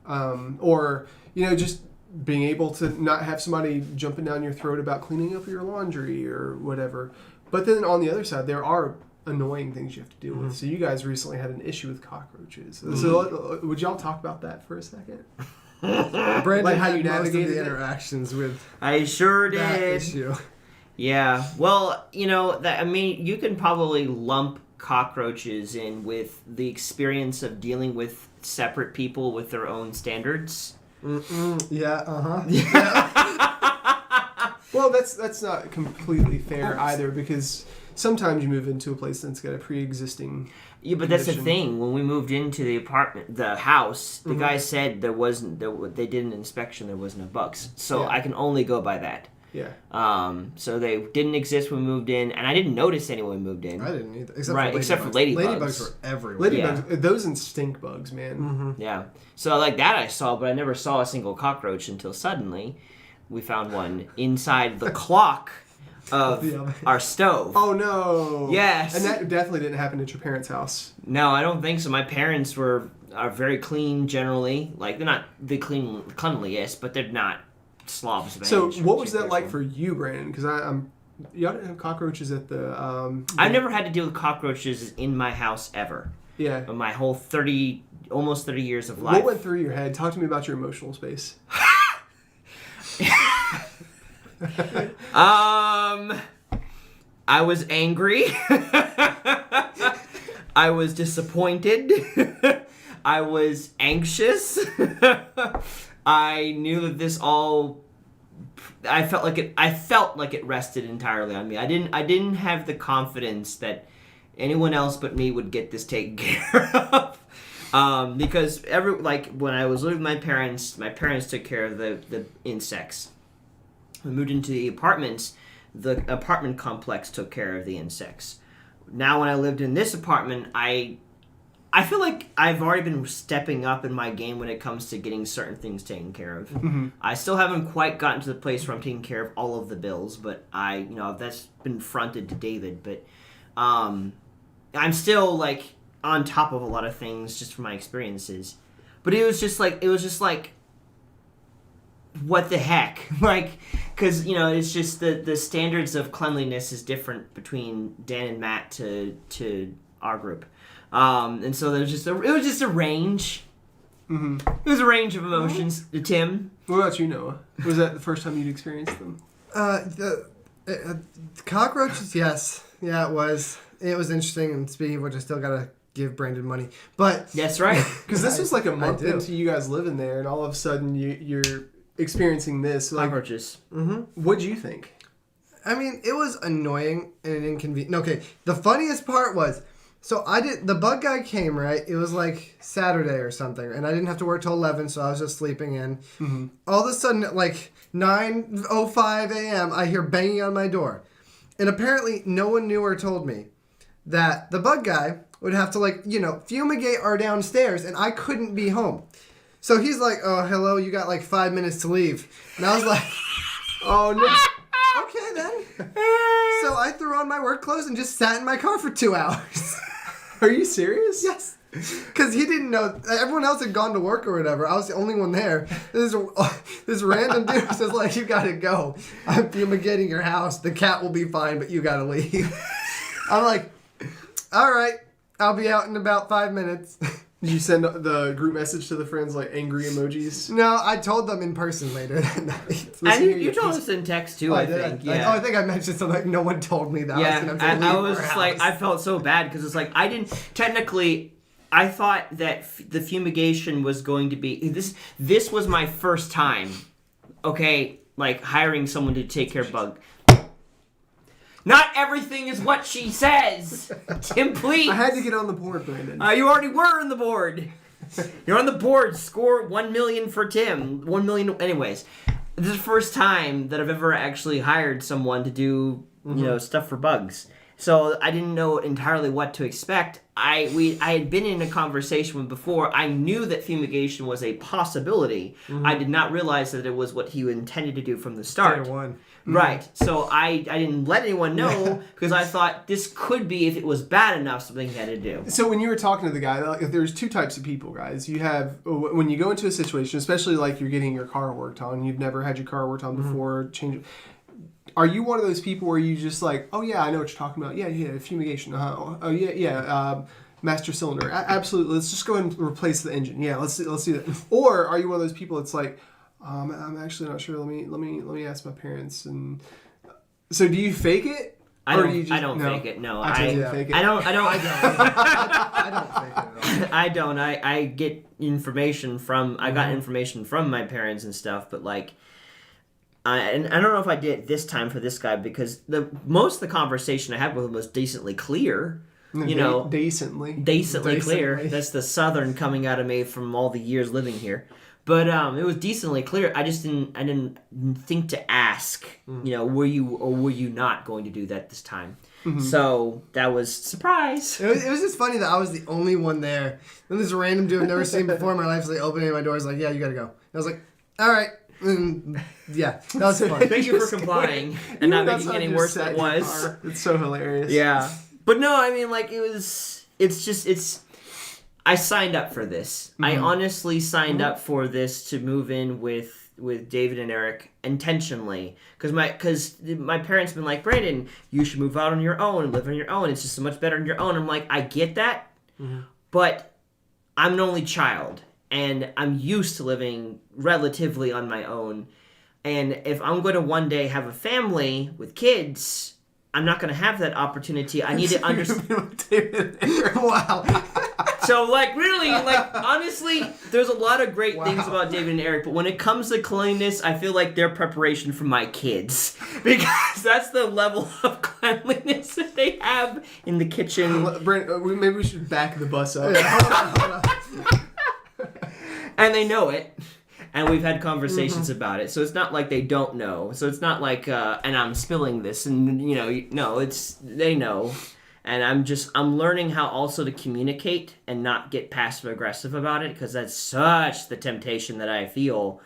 or just being able to not have somebody jumping down your throat about cleaning up your laundry or whatever. But then on the other side, there are annoying things you have to deal with. So you guys recently had an issue with cockroaches. So would y'all talk about that for a second? Brandon Like how had you most of navigated the it? interactions with I sure that did. issue. Yeah. Well, you can probably lump cockroaches in with the experience of dealing with separate people with their own standards. Yeah. Well, that's not completely fair either, because sometimes you move into a place that's got a pre-existing. Yeah, but that's the condition. thing. When we moved into the house, the guy said they did an inspection, there was no bugs. So Yeah. I can only go by that. Yeah. So they didn't exist when we moved in, and I didn't notice any when we moved in. I didn't either. Except for ladybugs. Ladybugs were everywhere. Ladybugs, those and stink bugs, man. Yeah. So like that I saw, but I never saw a single cockroach until suddenly we found one inside the clock of The oven. our stove. Oh no. Yes. And that definitely didn't happen at your parents' house. No, I don't think so. My parents are very clean generally. Like they're not the cleanliest, but they're not slobs. Of So any what was shape that or like form. for you, Brandon? Because y'all didn't have cockroaches at the. I've never had to deal with cockroaches in my house ever. Yeah. In my whole almost 30 years of life. What went through your head? Talk to me about your emotional space. I was angry. I was disappointed. I was anxious. I knew that this all. I felt like it rested entirely on me. I didn't have the confidence that anyone else but me would get this taken care of. Because when I was living with my parents took care of the insects. We moved into the apartments. The apartment complex took care of the insects. Now when I lived in this apartment, I feel like I've already been stepping up in my game when it comes to getting certain things taken care of. Mm-hmm. I still haven't quite gotten to the place where I'm taking care of all of the bills, but that's been fronted to David. But I'm still like on top of a lot of things just from my experiences. But it was just like what the heck? Like, because, it's just the standards of cleanliness is different between Dan and Matt to our group. And so it was just a range. Mm-hmm. It was a range of emotions. Tim? What about you, Noah? Was that the first time you'd experienced them? The cockroaches, yes. Yeah, it was. It was interesting, and speaking of which, I still gotta give Brandon money. But That's right. Because this was like a I month do. into you guys living there, and all of a sudden you're experiencing this. Like, Cockroaches. what'd you think? I mean, it was annoying and inconvenient. Okay, the funniest part was, so the bug guy came, right? It was like Saturday or something, and I didn't have to work till 11, so I was just sleeping in. Mm-hmm. All of a sudden, at like 9:05 a.m., I hear banging on my door. And apparently, no one knew or told me that the bug guy would have to, fumigate our downstairs, and I couldn't be home. So he's like, oh, hello, you got like 5 minutes to leave. And I was like, Oh no! okay then. So I threw on my work clothes and just sat in my car for 2 hours. Are you serious? Yes. Because he didn't know. Everyone else had gone to work or whatever. I was the only one there. This random dude says, like, you gotta go. I'm fumigating your house. The cat will be fine, but you gotta leave. I'm like, all right. I'll be out in about 5 minutes. Did you send the group message to the friends like angry emojis? No, I told them in person later that night. And you told us in text too, I think. Yeah. I think I mentioned something like no one told me that. Yeah, I was gonna have to I leave was our just like, house. I felt so bad because it's like I didn't technically. I thought that the fumigation was going to be this. This was my first time, okay, like hiring someone to take care of bug. Not everything is what she says. Tim, please. I had to get on the board, Brandon. You already were in the board. You're on the board. Score 1 million for Tim. 1 million. Anyways, this is the first time that I've ever actually hired someone to do stuff for bugs. So I didn't know entirely what to expect. I had been in a conversation with before. I knew that fumigation was a possibility. I did not realize that it was what he intended to do from the start. Day one. Right. So I didn't let anyone know because I thought this could be, if it was bad enough, something he had to do. So when you were talking to the guy, like, there's two types of people, guys. You have, when you go into a situation, especially like you're getting your car worked on, you've never had your car worked on before, change it. Are you one of those people where you just like, oh yeah, I know what you're talking about. Yeah, fumigation. Oh yeah, master cylinder. Absolutely. Let's just go ahead and replace the engine. Yeah, let's do that. Or are you one of those people that's like, I'm actually not sure. Let me ask my parents. And so, do you fake it? I don't fake it. No, I totally fake it. I don't. I don't fake it at all. I don't. I get information from. I got information from my parents and stuff, but like. And I don't know if I did it this time for this guy because most of the conversation I had with him was decently clear. Decently Clear. That's the southern coming out of me from all the years living here. But it was decently clear. I didn't think to ask. Were you or were you not going to do that this time? So that was surprise. It was just funny that I was the only one there. Then this random dude I've never seen before in my life is like opening my doors like, yeah, you gotta go. And I was like, all right. And yeah, that was fun. Thank you for complying and not making it any worse than it was. It's so hilarious. Yeah. But no, I mean, like, I signed up for this. I honestly signed up for this to move in with David and Eric intentionally. Because my parents have been like, Brandon, you should move out on your own and live on your own. It's just so much better on your own. I'm like, I get that, but I'm an only child. And I'm used to living relatively on my own. And if I'm going to one day have a family with kids, I'm not going to have that opportunity. I need to understand. Wow. So, like, really, like, honestly, there's a lot of great things about David and Eric. But when it comes to cleanliness, I feel like they're preparation for my kids. Because that's the level of cleanliness that they have in the kitchen. Brent, maybe we should back the bus up. Hold on. And they know it, and we've had conversations about it. So it's not like they don't know. So it's not like, and I'm spilling this, and no, it's they know, and I'm learning how also to communicate and not get passive aggressive about it because that's such the temptation that I feel.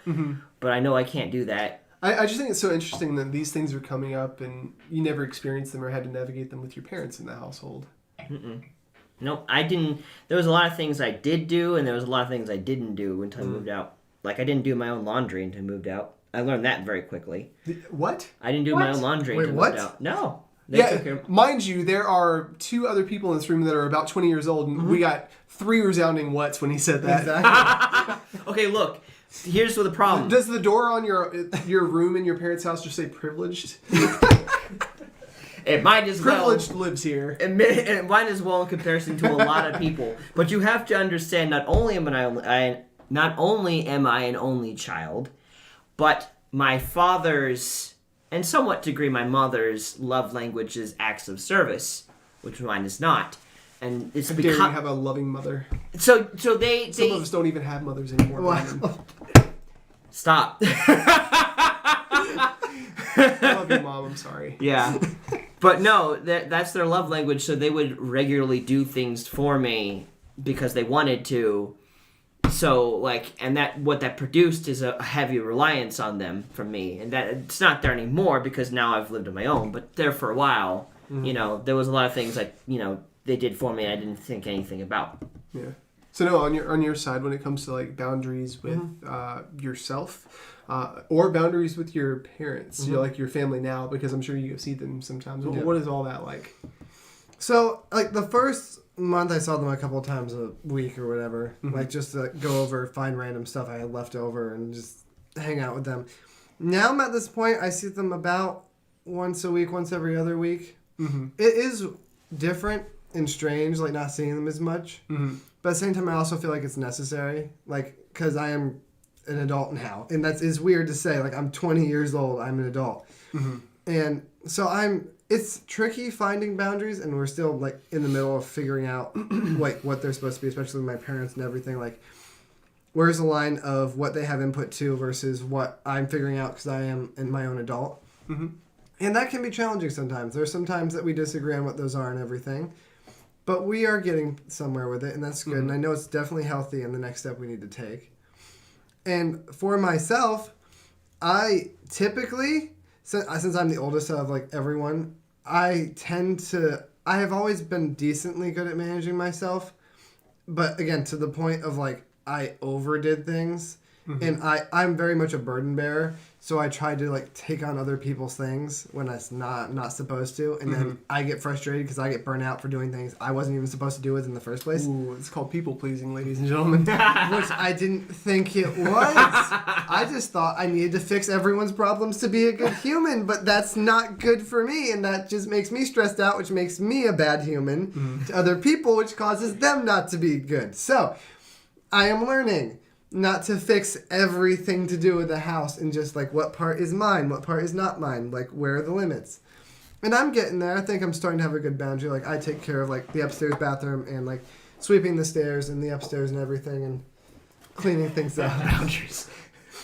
But I know I can't do that. I just think it's so interesting that these things are coming up, and you never experienced them or had to navigate them with your parents in the household. Nope, I didn't. There was a lot of things I did do, and there was a lot of things I didn't do until I moved out. Like, I didn't do my own laundry until I moved out. I learned that very quickly. What? I didn't do my own laundry until I moved out. No. They took care of... Mind you, there are two other people in this room that are about 20 years old, and we got 3 resounding whats when he said that. Exactly. Okay, look. Here's the problem. Does the door on your room in your parents' house just say privileged? It might as well. Privileged lives here. It might as well in comparison to a lot of people. But you have to understand, not only am I an only child, but my father's, and somewhat degree my mother's, love language is acts of service, which mine is not. And it's because you have a loving mother. So they some of us don't even have mothers anymore. Wow. Stop. I love you, Mom. I'm sorry. Yeah. But no, that's their love language, so they would regularly do things for me because they wanted to. So, like, and what that produced is a heavy reliance on them from me. And that it's not there anymore because now I've lived on my own, but there for a while, there was a lot of things that, they did for me and I didn't think anything about. Yeah. So no, on your side, when it comes to like boundaries with yourself, or boundaries with your parents, like your family now, because I'm sure you see them sometimes. Yeah. What is all that like? So like the first month, I saw them a couple of times a week or whatever, like just to go over, find random stuff I had left over, and just hang out with them. Now I'm at this point, I see them about once a week, once every other week. It is different and strange, like not seeing them as much. But at the same time, I also feel like it's necessary, like because I am an adult now, and is weird to say. Like I'm 20 years old, I'm an adult, and so it's tricky finding boundaries, and we're still like in the middle of figuring out like what they're supposed to be, especially with my parents and everything. Like, where's the line of what they have input to versus what I'm figuring out because I am in my own adult. Mm-hmm. And that can be challenging sometimes. There's some times that we disagree on what those are and everything. But we are getting somewhere with it, and that's good. Mm-hmm. And I know it's definitely healthy and the next step we need to take. And for myself, I typically, since I'm the oldest of like everyone, I have always been decently good at managing myself. But again, to the point of like, I overdid things. Mm-hmm. And I'm very much a burden bearer, so I try to like take on other people's things when it's not supposed to, and then I get frustrated because I get burnt out for doing things I wasn't even supposed to do with in the first place. Ooh, it's called people pleasing, ladies and gentlemen. Which I didn't think it was. I just thought I needed to fix everyone's problems to be a good human, but that's not good for me, and that just makes me stressed out, which makes me a bad human to other people, which causes them not to be good. So I am learning not to fix everything to do with the house and just like what part is mine, what part is not mine, like where are the limits. And I'm getting there. I think I'm starting to have a good boundary. Like I take care of like the upstairs bathroom and like sweeping the stairs and the upstairs and everything and cleaning things up. Boundaries.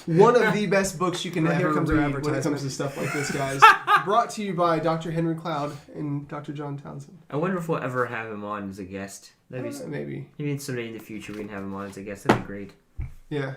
One of the best books you can Well, here ever comes our read when it advertisement. comes to stuff like this, guys. Brought to you by Dr. Henry Cloud and Dr. John Townsend. I wonder if we'll ever have him on as a guest. That'd be Maybe. maybe someday in the future we can have him on as a guest. That'd be great. Yeah.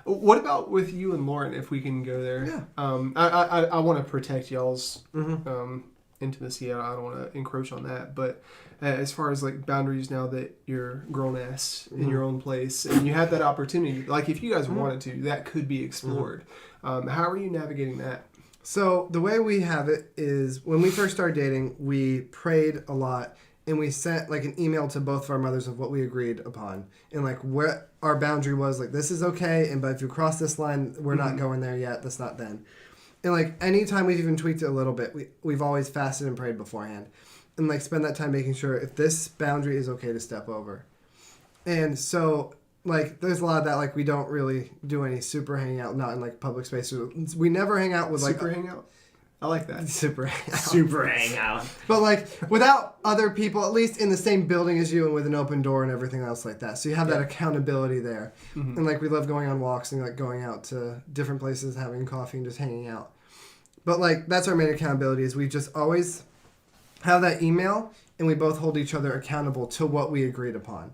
What about with you and Lauren, if we can go there? Yeah. I want to protect y'all's Mm-hmm. intimacy. I don't want to encroach on that. But as far as like boundaries now that you're grown-ass in your own place and you have that opportunity, like if you guys wanted to, that could be explored. How are you navigating that? So the way we have it is when we first started dating, we prayed a lot and we sent like an email to both of our mothers of what we agreed upon and like where our boundary was, like this is okay, and but if you cross this line, we're not going there yet. That's not then. And like anytime we've even tweaked it a little bit, we've always fasted and prayed beforehand, and like spend that time making sure if this boundary is okay to step over. And so like there's a lot of that, like we don't really do any super hanging out, not in like public spaces. We never hang out with like Super hangout? I like that. super hang out. Super hangout. But like without other people, at least in the same building as you and with an open door and everything else like that. So you have that accountability there. And like we love going on walks and like going out to different places, having coffee and just hanging out. But like that's our main accountability is we just always have that email and we both hold each other accountable to what we agreed upon.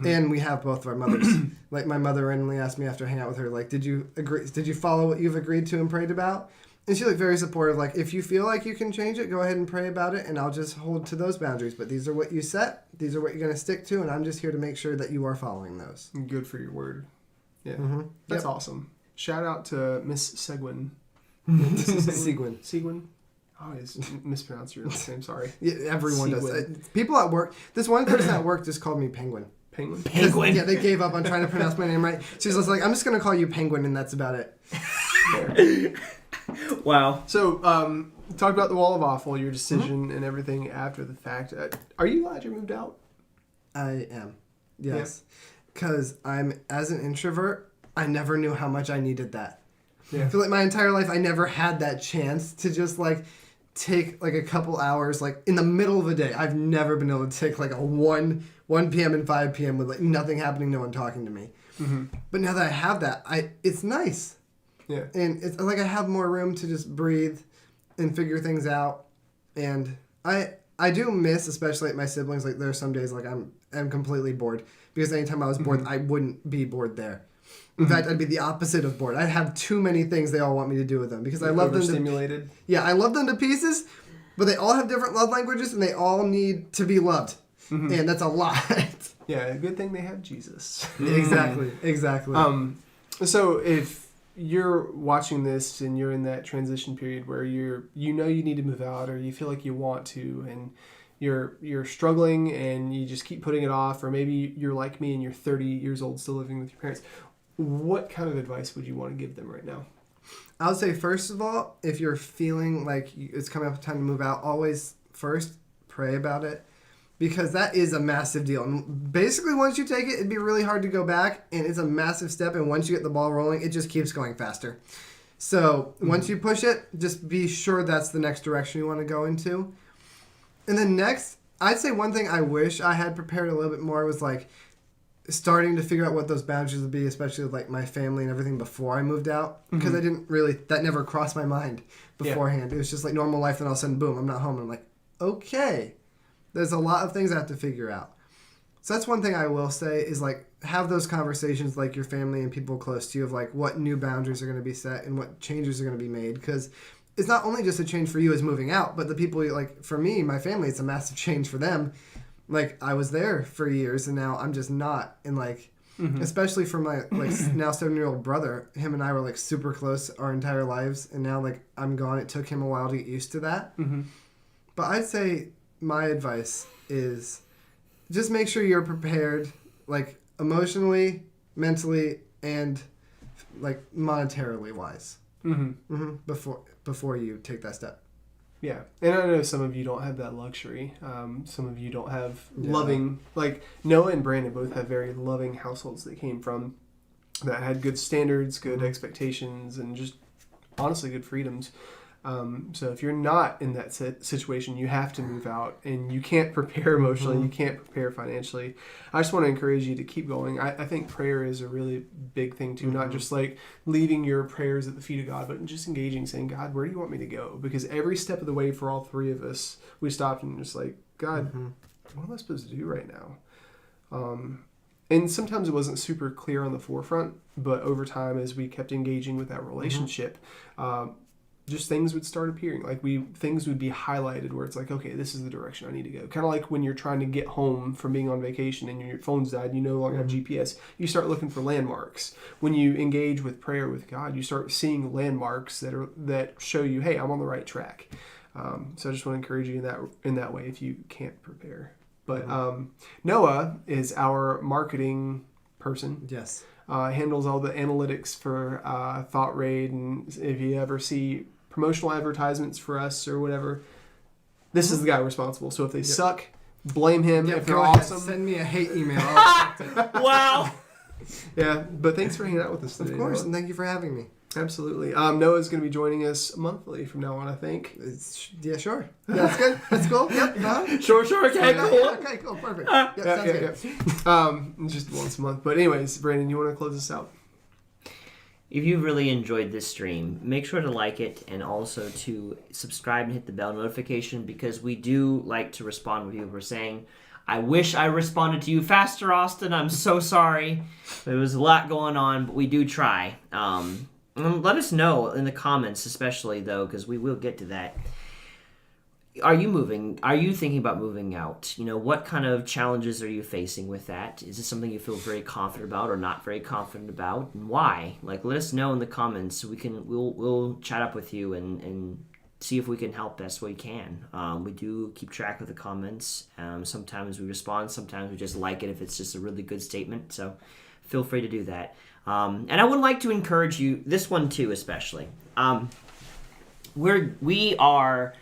And we have both of our mothers. Like my mother randomly asked me after I hang out with her, like, did you follow what you've agreed to and prayed about? And she's like very supportive, like if you feel like you can change it, go ahead and pray about it and I'll just hold to those boundaries. But these are what you set, these are what you're gonna stick to, and I'm just here to make sure that you are following those. Good for your word. Yeah. Mm-hmm. That's awesome. Shout out to Miss Seguin. Seguin. Seguin? I always mispronounce your last name, sorry. Yeah, everyone does. Seguin. People at work, this one person at work just called me Penguin. Penguin? Penguin. Yeah, they gave up on trying to pronounce my name right. She was just like, I'm just gonna call you Penguin and that's about it. Wow. So, talk about the wall of awful, your decision and everything after the fact. Are you glad you moved out? I am. Yes. Because as an introvert, I never knew how much I needed that. Yeah. I feel like my entire life, I never had that chance to just like take like a couple hours, like in the middle of the day. I've never been able to take like a 1 p.m. and 5 p.m. with like nothing happening, no one talking to me. But now that I have that, it's nice. Yeah. And it's like I have more room to just breathe and figure things out. And I do miss, especially like my siblings, like there are some days like I'm completely bored. Because anytime I was bored, I wouldn't be bored there. In fact, I'd be the opposite of bored. I'd have too many things they all want me to do with them. Because I love them Overstimulated. I love them to pieces, but they all have different love languages and they all need to be loved. And that's a lot. Yeah, good thing they have Jesus. Exactly. So if you're watching this and you're in that transition period where you need to move out or you feel like you want to and you're struggling and you just keep putting it off, or maybe you're like me and you're 30 years old still living with your parents, what kind of advice would you want to give them right now? I would say, first of all, if you're feeling like it's coming up time to move out, always first pray about it. Because that is a massive deal. And basically, once you take it, it'd be really hard to go back. And it's a massive step. And once you get the ball rolling, it just keeps going faster. So once you push it, just be sure that's the next direction you want to go into. And then next, I'd say one thing I wish I had prepared a little bit more was like starting to figure out what those boundaries would be, especially with like my family and everything before I moved out. Because I didn't really, that never crossed my mind beforehand. It was just like normal life, and all of a sudden, boom, I'm not home. And I'm like, okay, there's a lot of things I have to figure out. So that's one thing I will say is like have those conversations like your family and people close to you of like what new boundaries are going to be set and what changes are going to be made, because it's not only just a change for you as moving out, but the people like for me, my family, it's a massive change for them. Like I was there for years and now I'm just not, and like especially for my like now 7-year-old brother, him and I were like super close our entire lives, and now like I'm gone. It took him a while to get used to that. But I'd say my advice is just make sure you're prepared, like emotionally, mentally, and like monetarily wise, before you take that step. Yeah, and I know some of you don't have that luxury. Some of you don't have loving, like Noah and Brandon both have very loving households that came from, that had good standards, good expectations, and just honestly good freedoms. So if you're not in that situation, you have to move out, and you can't prepare emotionally, you can't prepare financially. I just want to encourage you to keep going. I think prayer is a really big thing too, not just like leaving your prayers at the feet of God, but just engaging, saying, God, where do you want me to go? Because every step of the way for all three of us, we stopped and just like, God, what am I supposed to do right now? And sometimes it wasn't super clear on the forefront, but over time, as we kept engaging with that relationship, just things would start appearing. Like things would be highlighted where it's like, okay, this is the direction I need to go. Kind of like when you're trying to get home from being on vacation and your phone's died and you no longer have GPS, you start looking for landmarks. When you engage with prayer with God, you start seeing landmarks that show you, hey, I'm on the right track. So I just want to encourage you in that way if you can't prepare. But Noah is our marketing person. Yes. Handles all the analytics for thoughtraid, and if you ever see promotional advertisements for us or whatever, this is the guy responsible. So if they suck, blame him. If they're awesome, send me a hate email. I'll accept it. Wow. Yeah, but thanks for hanging out with us today. Of course, Noah. and thank you for having me. Absolutely. Noah's going to be joining us monthly from now on, I think. Yeah, sure. That's good. That's cool. Yep. Sure, okay, cool. Okay, cool. Perfect. Sounds good. Just once a month. But anyways, Brandon, you want to close us out? If you really enjoyed this stream, make sure to like it and also to subscribe and hit the bell notification, because we do like to respond when people are saying, I wish I responded to you faster, Austin. I'm so sorry. There was a lot going on, but we do try. Let us know in the comments, especially, though, because we will get to that. Are you moving? Are you thinking about moving out? You know, what kind of challenges are you facing with that? Is this something you feel very confident about or not very confident about? And why? Like, let us know in the comments so we'll chat up with you and see if we can help best way we can. We do keep track of the comments. Sometimes we respond. Sometimes we just like it if it's just a really good statement. So feel free to do that. And I would like to encourage you, this one too especially. We are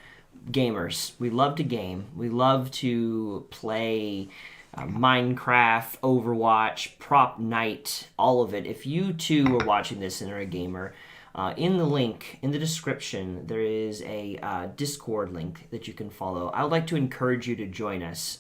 gamers. We love to game. We love to play Minecraft, Overwatch, Prop Night, all of it. If you too are watching this and are a gamer, in the link in the description there is a Discord link that you can follow. I would like to encourage you to join us.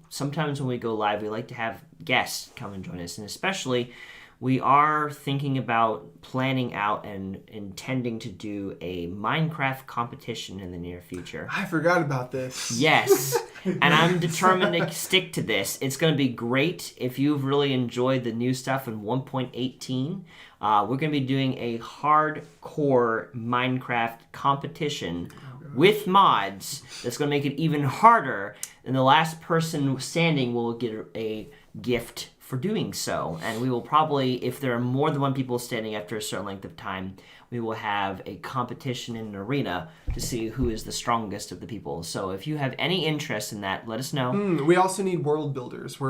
Sometimes when we go live we like to have guests come and join us, and especially we are thinking about planning out and intending to do a Minecraft competition in the near future. I forgot about this. Yes, and I'm determined to stick to this. It's going to be great. If you've really enjoyed the new stuff in 1.18, we're going to be doing a hardcore Minecraft competition with mods that's going to make it even harder, and the last person standing will get a gift for doing so. And we will probably, if there are more than one people standing after a certain length of time, we will have a competition in an arena to see who is the strongest of the people. So if you have any interest in that, let us know. We also need world builders.